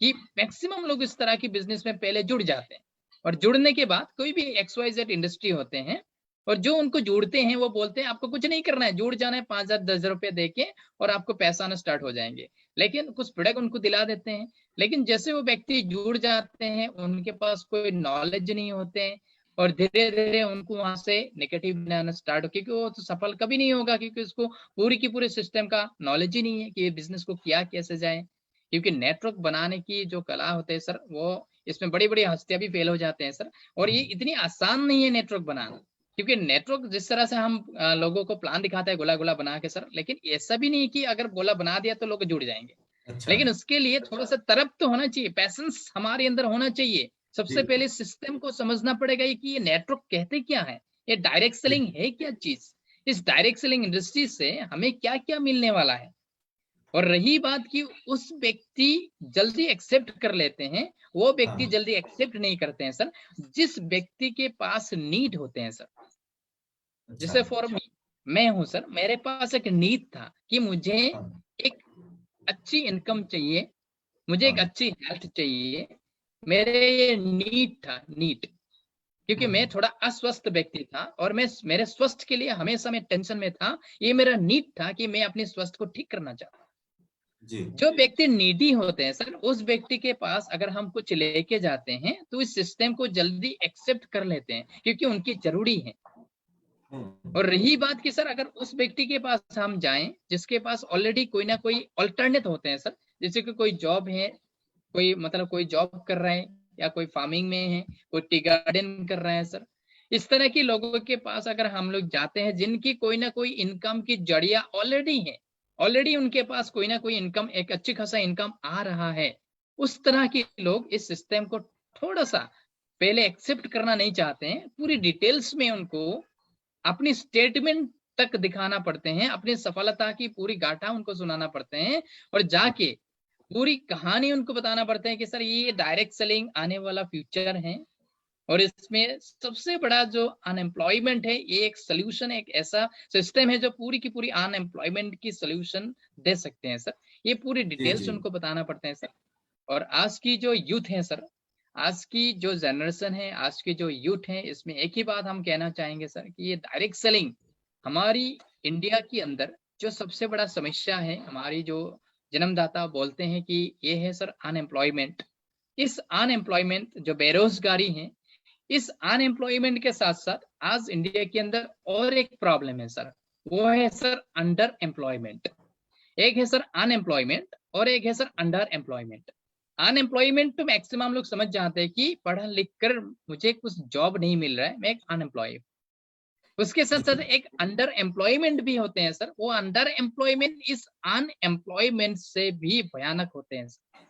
कि मैक्सिमम लोग इस तरह की बिजनेस में पहले जुड़ जाते हैं। और जुड़ने के बाद कोई भी XYZ इंडस्ट्री होते हैं, और जो उनको जोड़ते हैं वो बोलते हैं आपको कुछ नहीं करना है, जुड़ जाना है 5,000 10,000 रुपये देके, और आपको पैसा आना स्टार्ट हो जाएंगे। लेकिन कुछ प्रोडक्ट उनको दिला देते हैं। लेकिन जैसे वो व्यक्ति जुड़ जाते हैं, उनके पास कोई नॉलेज नहीं होते हैं, और धीरे धीरे उनको वहां से नेगेटिव बनाना स्टार्ट हो, क्योंकि वो तो सफल कभी नहीं होगा, क्योंकि उसको पूरी की पूरी सिस्टम का नॉलेज ही नहीं है कि ये बिजनेस को किया कैसे जाए। क्योंकि नेटवर्क बनाने की जो कला होते हैं सर, वो इसमें बड़ी बड़ी हस्तियां भी फेल हो जाते हैं सर। और ये इतनी आसान नहीं है नेटवर्क बनाना, क्योंकि नेटवर्क जिस तरह से हम लोगों को प्लान दिखाते हैं गोला गोला बना के सर, लेकिन ऐसा भी नहीं कि अगर गोला बना दिया तो लोग जुड़ जाएंगे। अच्छा। लेकिन उसके लिए थोड़ा सा तरफ तो होना चाहिए, पैसेंस हमारे अंदर होना चाहिए। सबसे जी पहले सिस्टम को समझना पड़ेगा कि ये नेटवर्क कहते क्या है, ये डायरेक्ट जी सेलिंग है क्या चीज, इस डायरेक्ट सेलिंग इंडस्ट्री से हमें क्या क्या मिलने वाला है। और रही बात कि उस व्यक्ति जल्दी एक्सेप्ट कर लेते हैं, वो व्यक्ति हाँ। जल्दी एक्सेप्ट नहीं करते हैं सर, जिस व्यक्ति के पास नीड होते हैं सर। अच्छा। जैसे फॉर मी, मैं हूं सर, मेरे पास एक नीड था कि मुझे हाँ एक अच्छी इनकम चाहिए, मुझे एक हाँ। अच्छी हेल्थ चाहिए। मेरे ये नीड था, नीड, क्योंकि मैं थोड़ा अस्वस्थ व्यक्ति था और मैं मेरे स्वस्थ के लिए हमेशा मैं टेंशन में था। ये मेरा नीड था कि मैं अपनी स्वास्थ्य को ठीक करना चाहता। जी जो व्यक्ति नीडी होते हैं सर, उस व्यक्ति के पास अगर हम कुछ लेके जाते हैं तो इस सिस्टम को जल्दी एक्सेप्ट कर लेते हैं, क्योंकि उनकी जरूरी है। हम्म, और रही बात कि सर अगर उस व्यक्ति के पास हम जाएं जिसके पास ऑलरेडी कोई ना कोई अल्टरनेट होते हैं सर, जैसे कि कोई जॉब है, कोई मतलब कोई जॉब कर रहा है, या कोई फार्मिंग में है, कोई टी गार्डन कर रहा है सर, इस तरह के लोगों के पास अगर हम लोग जाते हैं जिनकी कोई ना कोई इनकम की जड़िया ऑलरेडी है, ऑलरेडी उनके पास कोई ना कोई इनकम, एक अच्छी खासा इनकम आ रहा है, उस तरह के लोग इस सिस्टम को थोड़ा सा पहले एक्सेप्ट करना नहीं चाहते हैं। पूरी डिटेल्स में उनको अपनी स्टेटमेंट तक दिखाना पड़ते हैं, अपनी सफलता की पूरी गाथा उनको सुनाना पड़ते हैं, और जाके पूरी कहानी उनको बताना पड़ता है कि सर ये डायरेक्ट सेलिंग आने वाला फ्यूचर है, और इसमें सबसे बड़ा जो अनएम्प्लॉयमेंट है, ये एक सोल्यूशन, एक ऐसा सिस्टम है जो पूरी की पूरी अनएम्प्लॉयमेंट की सोल्यूशन दे सकते हैं सर। ये पूरी जी डिटेल्स जी उनको बताना पड़ते हैं सर। और आज की जो यूथ है सर, आज की जो जनरेशन है, आज की जो यूथ है, इसमें एक ही बात हम कहना चाहेंगे सर कि ये डायरेक्ट सेलिंग हमारी इंडिया के अंदर जो सबसे बड़ा समस्या है, हमारी जो जन्मदाता बोलते हैं कि ये है सर अनएम्प्लॉयमेंट। इस अनएम्प्लॉयमेंट जो बेरोजगारी है, इस अनएम्प्लॉयमेंट के साथ साथ आज इंडिया के अंदर और एक प्रॉब्लम है सर, वो है सर अंडर एम्प्लॉयमेंट। एक है सर अनएम्प्लॉयमेंट और एक है सर अंडर एम्प्लॉयमेंट। अनएम्प्लॉयमेंट तो मैक्सिमम लोग समझ जाते हैं कि पढ़ लिख कर मुझे कुछ जॉब नहीं मिल रहा है, मैं एक अनएम्प्लॉय। उसके साथ साथ जी एक अंडर एम्प्लॉयमेंट भी होते हैं सर, वो अंडर एम्प्लॉयमेंट इस अनएम्प्लॉयमेंट से भी भयानक होते हैं सर।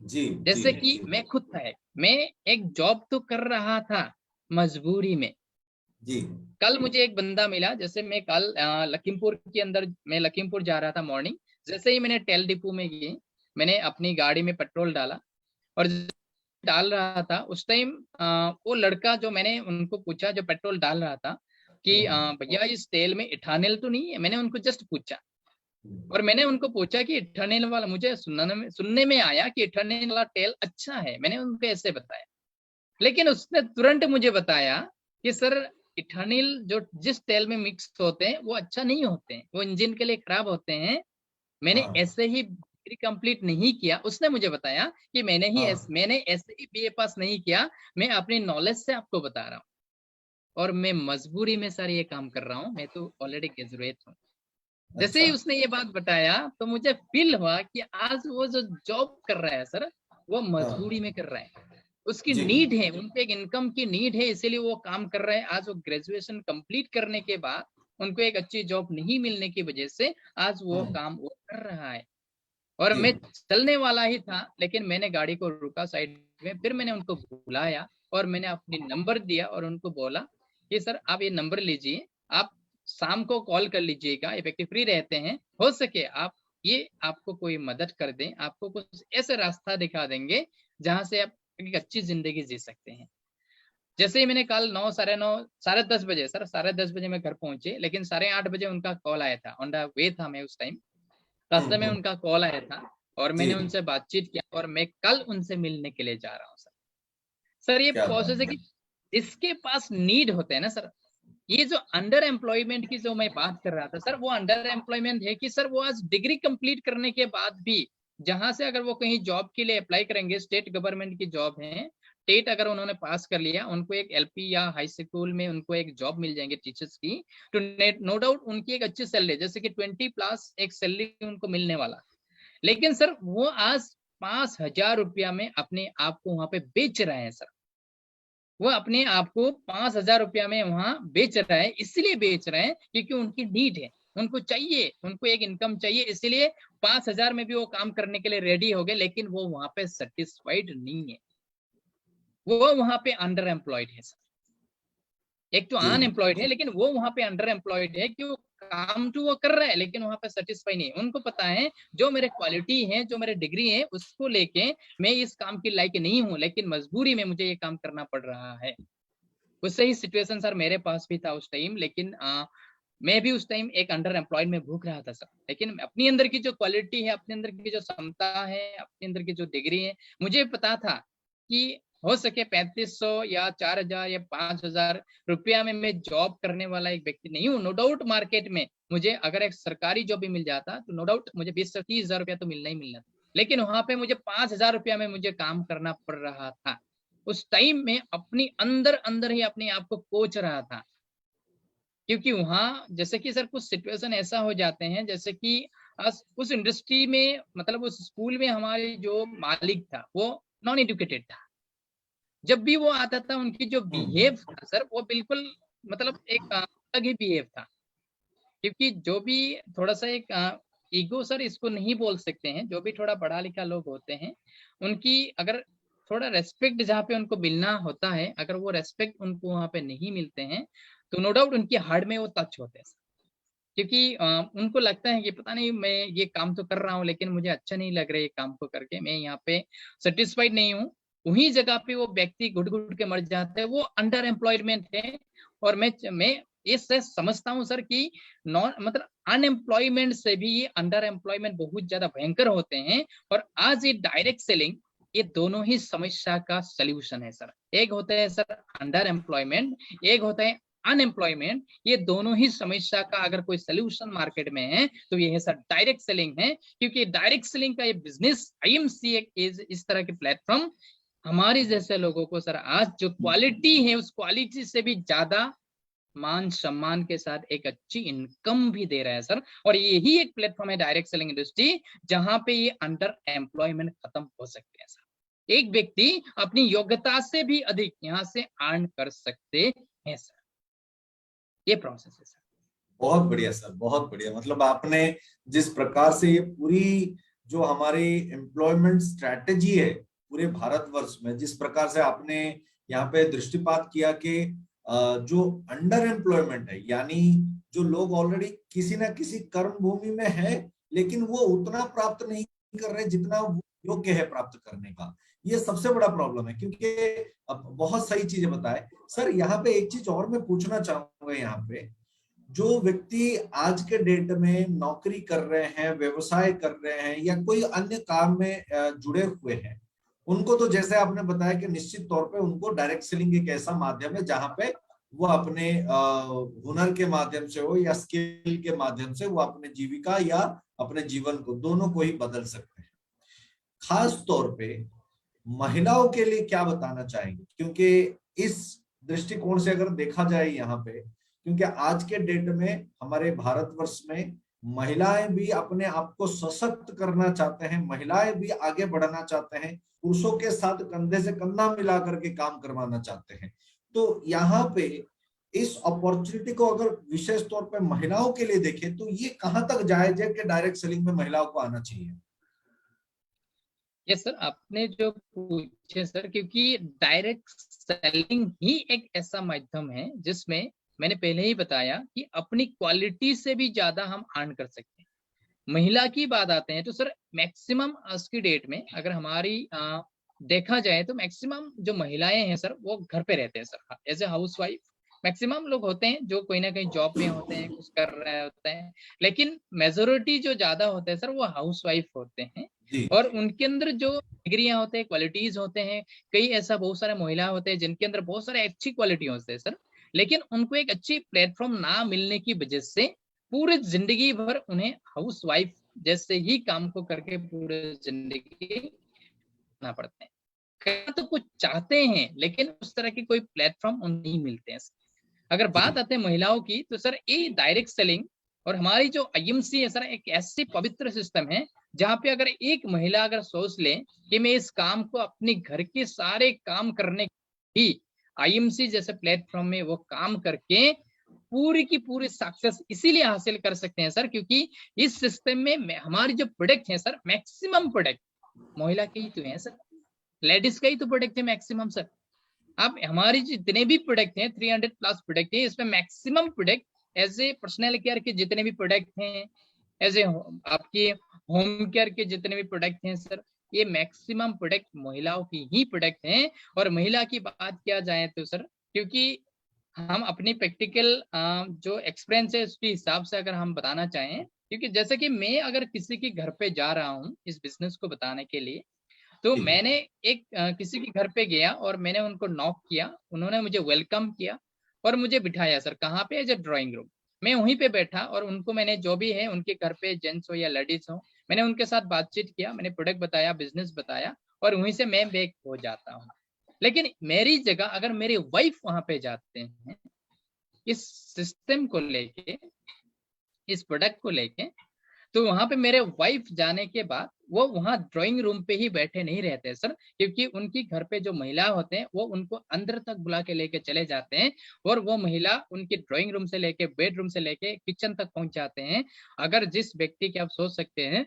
जी जी जैसे कि जी मैं खुद था, मैं एक जॉब तो कर रहा था मजबूरी में। जी कल मुझे एक बंदा मिला, जैसे मैं कल लखीमपुर के अंदर, मैं लखीमपुर जा रहा था मॉर्निंग, जैसे ही मैंने तेल डिपो में गई, मैंने अपनी गाड़ी में पेट्रोल डाला, और डाल रहा था उस टाइम वो लड़का जो, मैंने उनको पूछा जो पेट्रोल डाल रहा था कि भैया इस तेल में इथानल तो नहीं है, मैंने उनको जस्ट पूछा। और मैंने उनको पूछा कि इथानल वाला, मुझे सुनने में आया कि इथानल वाला तेल अच्छा है, मैंने उनको ऐसे बताया। लेकिन उसने तुरंत मुझे बताया कि सर इथानल जो जिस तेल में मिक्स होते हैं वो अच्छा नहीं होते हैं, वो इंजन के लिए खराब होते हैं। मैंने हाँ ऐसे ही डिग्री कंप्लीट नहीं किया, उसने मुझे बताया कि हाँ। मैंने ऐसे ही बीए पास नहीं किया, मैं अपनी नॉलेज से आपको बता रहा हूँ, और मैं मजबूरी में सर ये काम कर रहा हूँ, मैं तो ऑलरेडी ग्रेजुएट हूँ। जैसे अच्छा। ही उसने ये बात बताया तो मुझे फील हुआ कि आज वो जो जॉब कर रहा है सर, वो मजबूरी हाँ में कर रहा है, उसकी जी नीड है, उनको एक इनकम की नीड है, इसीलिए वो काम कर रहे हैं। आज वो ग्रेजुएशन कंप्लीट करने के बाद उनको एक अच्छी जॉब नहीं मिलने की वजह से आज वो हम्म, काम वो कर रहा है। और जी मैं चलने वाला ही था, लेकिन मैंने गाड़ी को रुका साइड में, फिर मैंने उनको बुलाया और मैंने अपनी नंबर दिया और उनको बोला कि सर आप ये नंबर लीजिए, आप शाम को कॉल कर लीजिएगा, ये व्यक्ति फ्री रहते हैं, हो सके आप ये आपको कोई मदद कर दें, आपको कुछ ऐसा रास्ता दिखा देंगे जहां से आप एक अच्छी जिंदगी जी सकते हैं। जैसे ही मैंने कल 9, साढ़े 9, साढ़े 10 बजे सर, साढ़े 10 बजे मैं घर पहुंचे, लेकिन साढ़े 8 बजे उनका कॉल आया था, ऑन द वे था मैं उस टाइम, रास्ते में हम्म। उनका कॉल आया था, और जी मैंने उनसे बातचीत किया, और मैं कल उनसे मिलने के लिए जा रहा हूँ सर। सर ये क्या बात प्रोसेस है है। कि जिसके पास नीड होते हैं ना सर, ये जो अंडर एम्प्लॉयमेंट की जो मैं बात कर रहा था सर, वो अंडर एम्प्लॉयमेंट है कि सर वो आज डिग्री कंप्लीट करने के बाद भी, जहां से अगर वो कहीं जॉब के लिए अप्लाई करेंगे, स्टेट गवर्नमेंट की जॉब है, टेट अगर उन्होंने पास कर लिया, उनको एक एलपी या हाई स्कूल में उनको एक जॉब मिल जाएंगे टीचर्स की, तो नो डाउट उनकी एक अच्छी सैलरी, जैसे कि 20+ एक सैलरी उनको मिलने वाला। लेकिन सर वो आज 5,000 रुपया में अपने आप को वहां पे बेच रहे हैं सर। वो अपने आप को 5,000 रुपया में वहां बेच रहे हैं, इसलिए बेच रहे हैं क्योंकि उनकी नीड है, उनको चाहिए, उनको एक इनकम चाहिए, इसलिए 5,000 में भी वो काम करने के लिए रेडी हो गए, लेकिन वो वहां पे सेटिस्फाइड नहीं है, वो वहां पे अंडर एम्प्लॉयड है सर। एक तो जी अनएम्प्लॉयड है, लेकिन वो वहां पे अंडर एम्प्लॉयड है कि वो काम तो वो कर रहा है, लेकिन वहां पे सेटिस्फाई नहीं है। उनको पता है जो मेरे क्वालिटी है, जो मेरे डिग्री है, उसको लेके मैं इस काम के लायक नहीं हूँ, लेकिन मजबूरी में मुझे ये काम करना पड़ रहा है। उससे ही सिचुएशन सर मेरे पास भी था उस टाइम, लेकिन मैं भी उस टाइम एक अंडर एम्प्लॉयड में भूख रहा था सर। लेकिन अपनी अंदर की जो क्वालिटी है, अपने अंदर की जो क्षमता है, अपने अंदर की जो डिग्री है, मुझे पता था कि हो सके 3500 या 4,000 या 5,000 रुपया में मैं जॉब करने वाला एक व्यक्ति नहीं हूँ। नो डाउट मार्केट में मुझे अगर एक सरकारी जॉब भी मिल जाता तो नो डाउट मुझे 20 से 30,000 रुपया तो मिलना ही मिलना था, लेकिन वहां पे मुझे 5,000 रुपया में मुझे काम करना पड़ रहा था। उस टाइम में अपनी अंदर अंदर ही अपने आप को कोच रहा था, क्योंकि वहां जैसे कि सर कुछ सिचुएशन ऐसा हो जाते हैं, जैसे कि उस इंडस्ट्री में, मतलब उस स्कूल में हमारे जो मालिक था वो नॉन एजुकेटेड था। जब भी वो आता था, उनकी जो बिहेव था सर, वो बिल्कुल मतलब एक अलग ही बिहेव था। क्योंकि जो भी थोड़ा सा एक ईगो सर इसको नहीं बोल सकते हैं, जो भी थोड़ा पढ़ा लिखा लोग होते हैं, उनकी अगर थोड़ा रेस्पेक्ट जहाँ पे उनको मिलना होता है, अगर वो रेस्पेक्ट उनको वहां पे नहीं मिलते हैं, तो नो डाउट उनकी हार्ट में वो टच होते हैं सर। क्योंकि उनको लगता है कि पता नहीं मैं ये काम तो कर रहा हूँ, लेकिन मुझे अच्छा नहीं लग रहा है ये काम को करके, मैं यहाँ पे सेटिस्फाइड नहीं हूँ। वही जगह पे वो व्यक्ति घुट घुट के मर जाते हैं, वो अंडर एम्प्लॉयमेंट है। और मैं इससे समझता हूँ सर कि नॉन मतलब अनएम्प्लॉयमेंट से भी ये अंडर एम्प्लॉयमेंट बहुत ज्यादा भयंकर होते हैं। और आज ये डायरेक्ट सेलिंग, ये दोनों ही समस्या का सलूशन है सर। एक होता है सर अंडर एम्प्लॉयमेंट, एक होता है अनएम्प्लॉयमेंट। ये दोनों ही समस्या का अगर कोई सोल्यूशन मार्केट में है तो ये है सर डायरेक्ट सेलिंग है। क्योंकि डायरेक्ट सेलिंग का ये बिजनेस आईएमसी एक इस तरह के प्लेटफॉर्म हमारे जैसे लोगों को सर आज जो क्वालिटी है, उस क्वालिटी से भी ज्यादा मान सम्मान के साथ एक अच्छी इनकम भी दे रहा है सर। और यही एक प्लेटफॉर्म है डायरेक्ट सेलिंग इंडस्ट्री, जहां पे ये अंडर एम्प्लॉयमेंट खत्म हो सकते हैं सर। एक व्यक्ति अपनी योग्यता से भी अधिक यहाँ से अर्न कर सकते हैं सर। ये प्रोसेस है सर। बहुत बढ़िया सर, बहुत बढ़िया। मतलब आपने जिस प्रकार से ये पूरी जो हमारी एम्प्लॉयमेंट स्ट्रेटेजी है पूरे भारतवर्ष में, जिस प्रकार से आपने यहाँ पे दृष्टिपात किया कि जो अंडर एम्प्लॉयमेंट है, यानी जो लोग ऑलरेडी किसी ना किसी कर्म भूमि में है, लेकिन वो उतना प्राप्त नहीं कर रहे जितना वो योग्य है प्राप्त करने का, ये सबसे बड़ा प्रॉब्लम है। क्योंकि अब बहुत सही चीजें बताए सर। यहाँ पे एक चीज और मैं पूछना चाहूंगा, यहाँ पे जो व्यक्ति आज के डेट में नौकरी कर रहे हैं, व्यवसाय कर रहे हैं, या कोई अन्य काम में जुड़े हुए हैं, उनको तो जैसे आपने बताया कि निश्चित तौर पे उनको डायरेक्ट सेलिंग एक ऐसा माध्यम है जहां पे वो अपने हुनर के माध्यम से हो या स्किल के माध्यम से वो अपने जीविका या अपने जीवन को, दोनों को ही बदल सकते हैं। खास तौर पे महिलाओं के लिए क्या बताना चाहेंगे? क्योंकि इस दृष्टिकोण से अगर देखा जाए यहाँ पे, क्योंकि आज के डेट में हमारे भारतवर्ष में महिलाएं भी अपने आप को सशक्त करना चाहते हैं, महिलाएं भी आगे बढ़ना चाहते हैं, पुरुषों के साथ कंधे से कंधा मिला करके काम करवाना चाहते हैं। तो यहाँ पे इस अपॉर्चुनिटी को अगर विशेष तौर पे महिलाओं के लिए देखें तो ये कहाँ तक जायज है कि डायरेक्ट सेलिंग में महिलाओं को आना चाहिए? यस सर, आपने जो पूछे सर, क्योंकि डायरेक्ट सेलिंग ही एक ऐसा माध्यम है जिसमें मैंने पहले ही बताया कि अपनी क्वालिटी से भी ज्यादा हम अर्न कर सकते हैं। महिला की बात आते हैं तो सर मैक्सिमम आज की डेट में अगर हमारी देखा जाए तो मैक्सिमम जो महिलाएं हैं सर वो घर पे रहते हैं sir, as a housewife. Maximum लोग होते हैं जो कोई ना कहीं जॉब में होते हैं, कुछ कर रहे होते हैं, लेकिन मेजोरिटी जो ज्यादा होते हैं सर वो हाउस वाइफ होते हैं। जी और उनके अंदर जो डिग्रियां होते हैं, क्वालिटीज होते हैं, कई ऐसा बहुत सारे महिला होते हैं जिनके अंदर बहुत सारे अच्छी क्वालिटी होते हैं सर, लेकिन उनको एक अच्छी प्लेटफॉर्म ना मिलने की वजह से पूरे जिंदगी भर उन्हें हाउस वाइफ जैसे ही काम को करके पूरे जिंदगी करना पड़ते हैं। करना तो कुछ चाहते हैं, लेकिन उस तरह के कोई प्लेटफॉर्म नहीं मिलते हैं। अगर बात आते हैं महिलाओं की, तो सर ये डायरेक्ट सेलिंग और हमारी जो आईएमसी है सर, एक ऐसी पवित्र सिस्टम है जहाँ पे अगर एक महिला अगर सोच ले कि मैं इस काम को अपने घर के सारे काम करने ही आईएमसी जैसे प्लेटफॉर्म में वो काम करके पूरी की पूरी सक्सेस इसीलिए हासिल कर सकते हैं सर, क्योंकि इस सिस्टम में हमारी जो प्रोडक्ट है सर, मैक्सिमम प्रोडक्ट महिला के ही तो है सर, लेडीज का ही तो प्रोडक्ट है मैक्सिमम सर। अब हमारी जितने भी प्रोडक्ट हैं 300 प्लस प्रोडक्ट हैं, इसमें maximum product as a personal care के जितने भी प्रोडक्ट हैं, एज ए आपकी होम केयर के जितने भी प्रोडक्ट हैं सर, ये मैक्सिमम प्रोडक्ट महिलाओं की ही प्रोडक्ट हैं। और महिला की बात किया जाए तो सर, क्योंकि हम अपनी प्रैक्टिकल जो एक्सपीरियंस है उसके हिसाब से अगर हम बताना चाहें, क्योंकि जैसे कि मैं अगर किसी के घर पे जा रहा हूँ इस बिजनेस को बताने के लिए, तो जी, मैंने एक किसी के घर पे गया और मैंने उनको नॉक किया, उन्होंने मुझे वेलकम किया और मुझे बिठाया सर, कहाँ पे, एज ए ड्राइंग रूम। मैं वहीं पे बैठा और उनको मैंने जो भी है उनके घर पे जेंट्स हो या लेडीज हो, मैंने उनके साथ बातचीत किया, मैंने प्रोडक्ट बताया, बिजनेस बताया और वहीं से मैं बैक हो जाता हूँ। लेकिन मेरी जगह अगर मेरी वाइफ वहां पे जाते हैं इस सिस्टम को लेके, इस प्रोडक्ट को लेके, तो वहां पे मेरे वाइफ जाने के बाद वो वहां ड्राइंग रूम पे ही बैठे नहीं रहते सर, क्योंकि उनकी घर पे जो महिला होते हैं वो उनको अंदर तक बुला के लेके चले जाते हैं और वो महिला उनकी ड्राइंग रूम से लेके, बेडरूम से लेके किचन तक पहुंच जाते हैं। अगर जिस व्यक्ति की आप सोच सकते हैं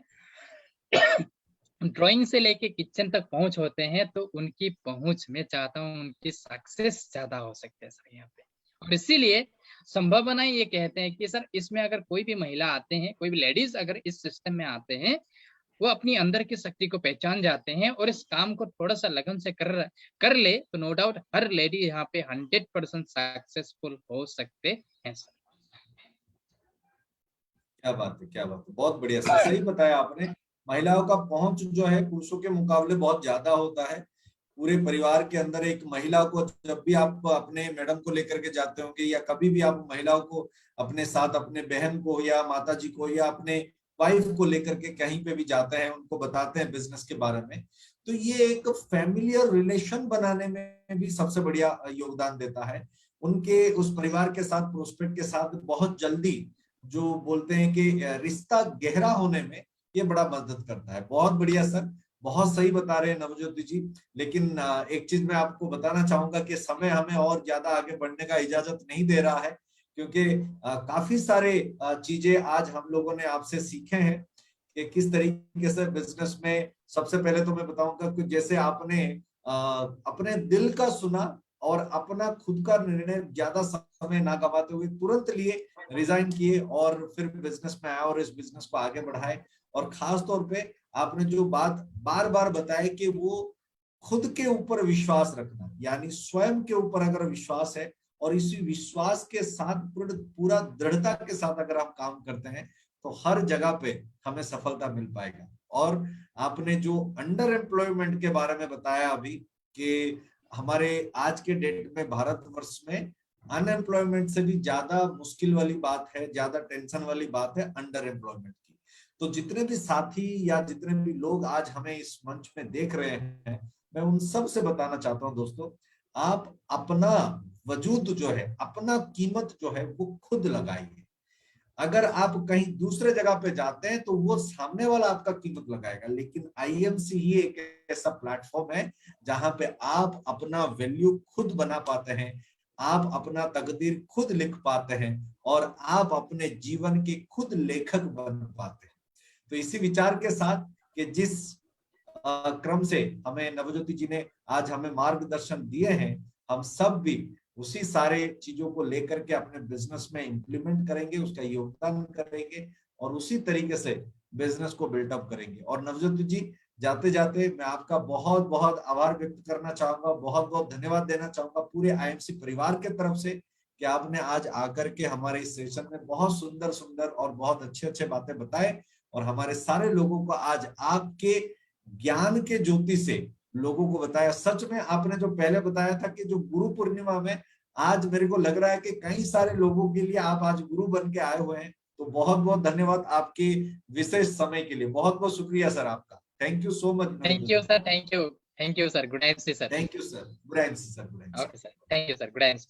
ड्राइंग से लेके किचन तक पहुंच होते हैं, तो उनकी पहुंच, मैं चाहता हूं उनकी सक्सेस ज्यादा हो सकते हैं सर यहाँ पे। और इसीलिए संभावना ये कहते हैं कि सर इसमें अगर कोई भी महिला आते हैं, कोई भी लेडीज अगर इस सिस्टम में आते हैं, वो अपनी अंदर की शक्ति को पहचान जाते हैं और इस काम को थोड़ा सा लगन से कर ले, तो नो डाउट हर लेडी यहाँ पे 100% सक्सेसफुल हो सकते हैं सर। क्या बात है, क्या बात है, बहुत बढ़िया सर, सही बताया आपने। महिलाओं का पहुंच जो है पुरुषों के मुकाबले बहुत ज्यादा होता है। पूरे परिवार के अंदर एक महिला को जब भी आप अपने मैडम को लेकर के जाते होंगे या कभी भी आप महिलाओं को अपने साथ, अपने बहन को या माता जी को या अपने वाइफ को लेकर के कहीं पे भी जाते हैं, उनको बताते हैं बिजनेस के बारे में, तो ये एक फैमिलियर रिलेशन बनाने में भी सबसे बढ़िया योगदान देता है। उनके उस परिवार के साथ, प्रोस्पेक्ट के साथ बहुत जल्दी जो बोलते हैं कि रिश्ता गहरा होने में ये बड़ा मदद करता है। बहुत बढ़िया सर, बहुत सही बता रहे हैं नवज्योति जी। लेकिन एक चीज मैं आपको बताना चाहूंगा कि समय हमें और ज्यादा आगे बढ़ने का इजाजत नहीं दे रहा है, क्योंकि काफी सारे चीजें आज हम लोगों ने आपसे सीखे हैं कि किस तरीके से बिजनेस में। सबसे पहले तो मैं बताऊंगा कि जैसे आपने अपने दिल का सुना और अपना खुद का निर्णय ज्यादा समय ना गवाते हुए तुरंत लिए, रिजाइन किए और फिर बिजनेस में आए और इस बिजनेस को आगे बढ़ाए। और खास तौर पे आपने जो बात बार बार बताई कि वो खुद के ऊपर विश्वास रखना, यानी स्वयं के ऊपर अगर विश्वास है और इसी विश्वास के साथ पूरा दृढ़ता के साथ अगर हम काम करते हैं तो हर जगह पे हमें सफलता मिल पाएगा। और आपने जो अंडर एम्प्लॉयमेंट के बारे में बताया अभी, कि हमारे आज के डेट में भारतवर्ष में अनएम्प्लॉयमेंट से भी ज्यादा मुश्किल वाली बात है, ज्यादा टेंशन वाली बात है अंडर एम्प्लॉयमेंट की। तो जितने भी साथी या जितने भी लोग आज हमें इस मंच में देख रहे हैं, मैं उन सब से बताना चाहता हूं दोस्तों, आप अपना वजूद जो है, अपना कीमत जो है वो खुद लगाइए। अगर आप कहीं दूसरे जगह पे जाते हैं तो वो सामने वाला आपका कीमत लगाएगा, लेकिन आईएमसी ही एक ऐसा प्लेटफॉर्म है जहां पे आप अपना वैल्यू खुद बना पाते हैं, आप अपना तकदीर खुद लिख पाते हैं और आप अपने जीवन के खुद लेखक बन पाते हैं। तो इसी विचार के साथ कि जिस क्रम से हमें नवज्योति जी ने आज हमें मार्गदर्शन दिए हैं, हम सब भी उसी सारे चीजों को लेकर के अपने बिजनेस में इंप्लीमेंट करेंगे, उसका योगदान करेंगे और उसी तरीके से बिजनेस को बिल्डअप करेंगे। और नवज्योति जी, जाते जाते मैं आपका बहुत बहुत आभार व्यक्त करना चाहूंगा, बहुत बहुत धन्यवाद देना चाहूंगा पूरे आईएमसी परिवार के तरफ से कि आपने आज आकर के हमारे इस सेशन में बहुत सुंदर सुंदर और बहुत अच्छे अच्छे बातें बताए और हमारे सारे लोगों को आज आपके ज्ञान के ज्योति से लोगों को बताया। सच में आपने जो पहले बताया था कि जो गुरु पूर्णिमा में, आज मेरे को लग रहा है कि कई सारे लोगों के लिए आप आज गुरु बन के आए हुए हैं। तो बहुत बहुत धन्यवाद आपके विशेष समय के लिए, बहुत बहुत शुक्रिया सर आपका। Thank you so much. Thank you sir, thank you. Thank you, sir. Good night, sir. Thank you, sir. Good night, sir. Good night, sir. Okay, sir. Thank you, sir. Good night.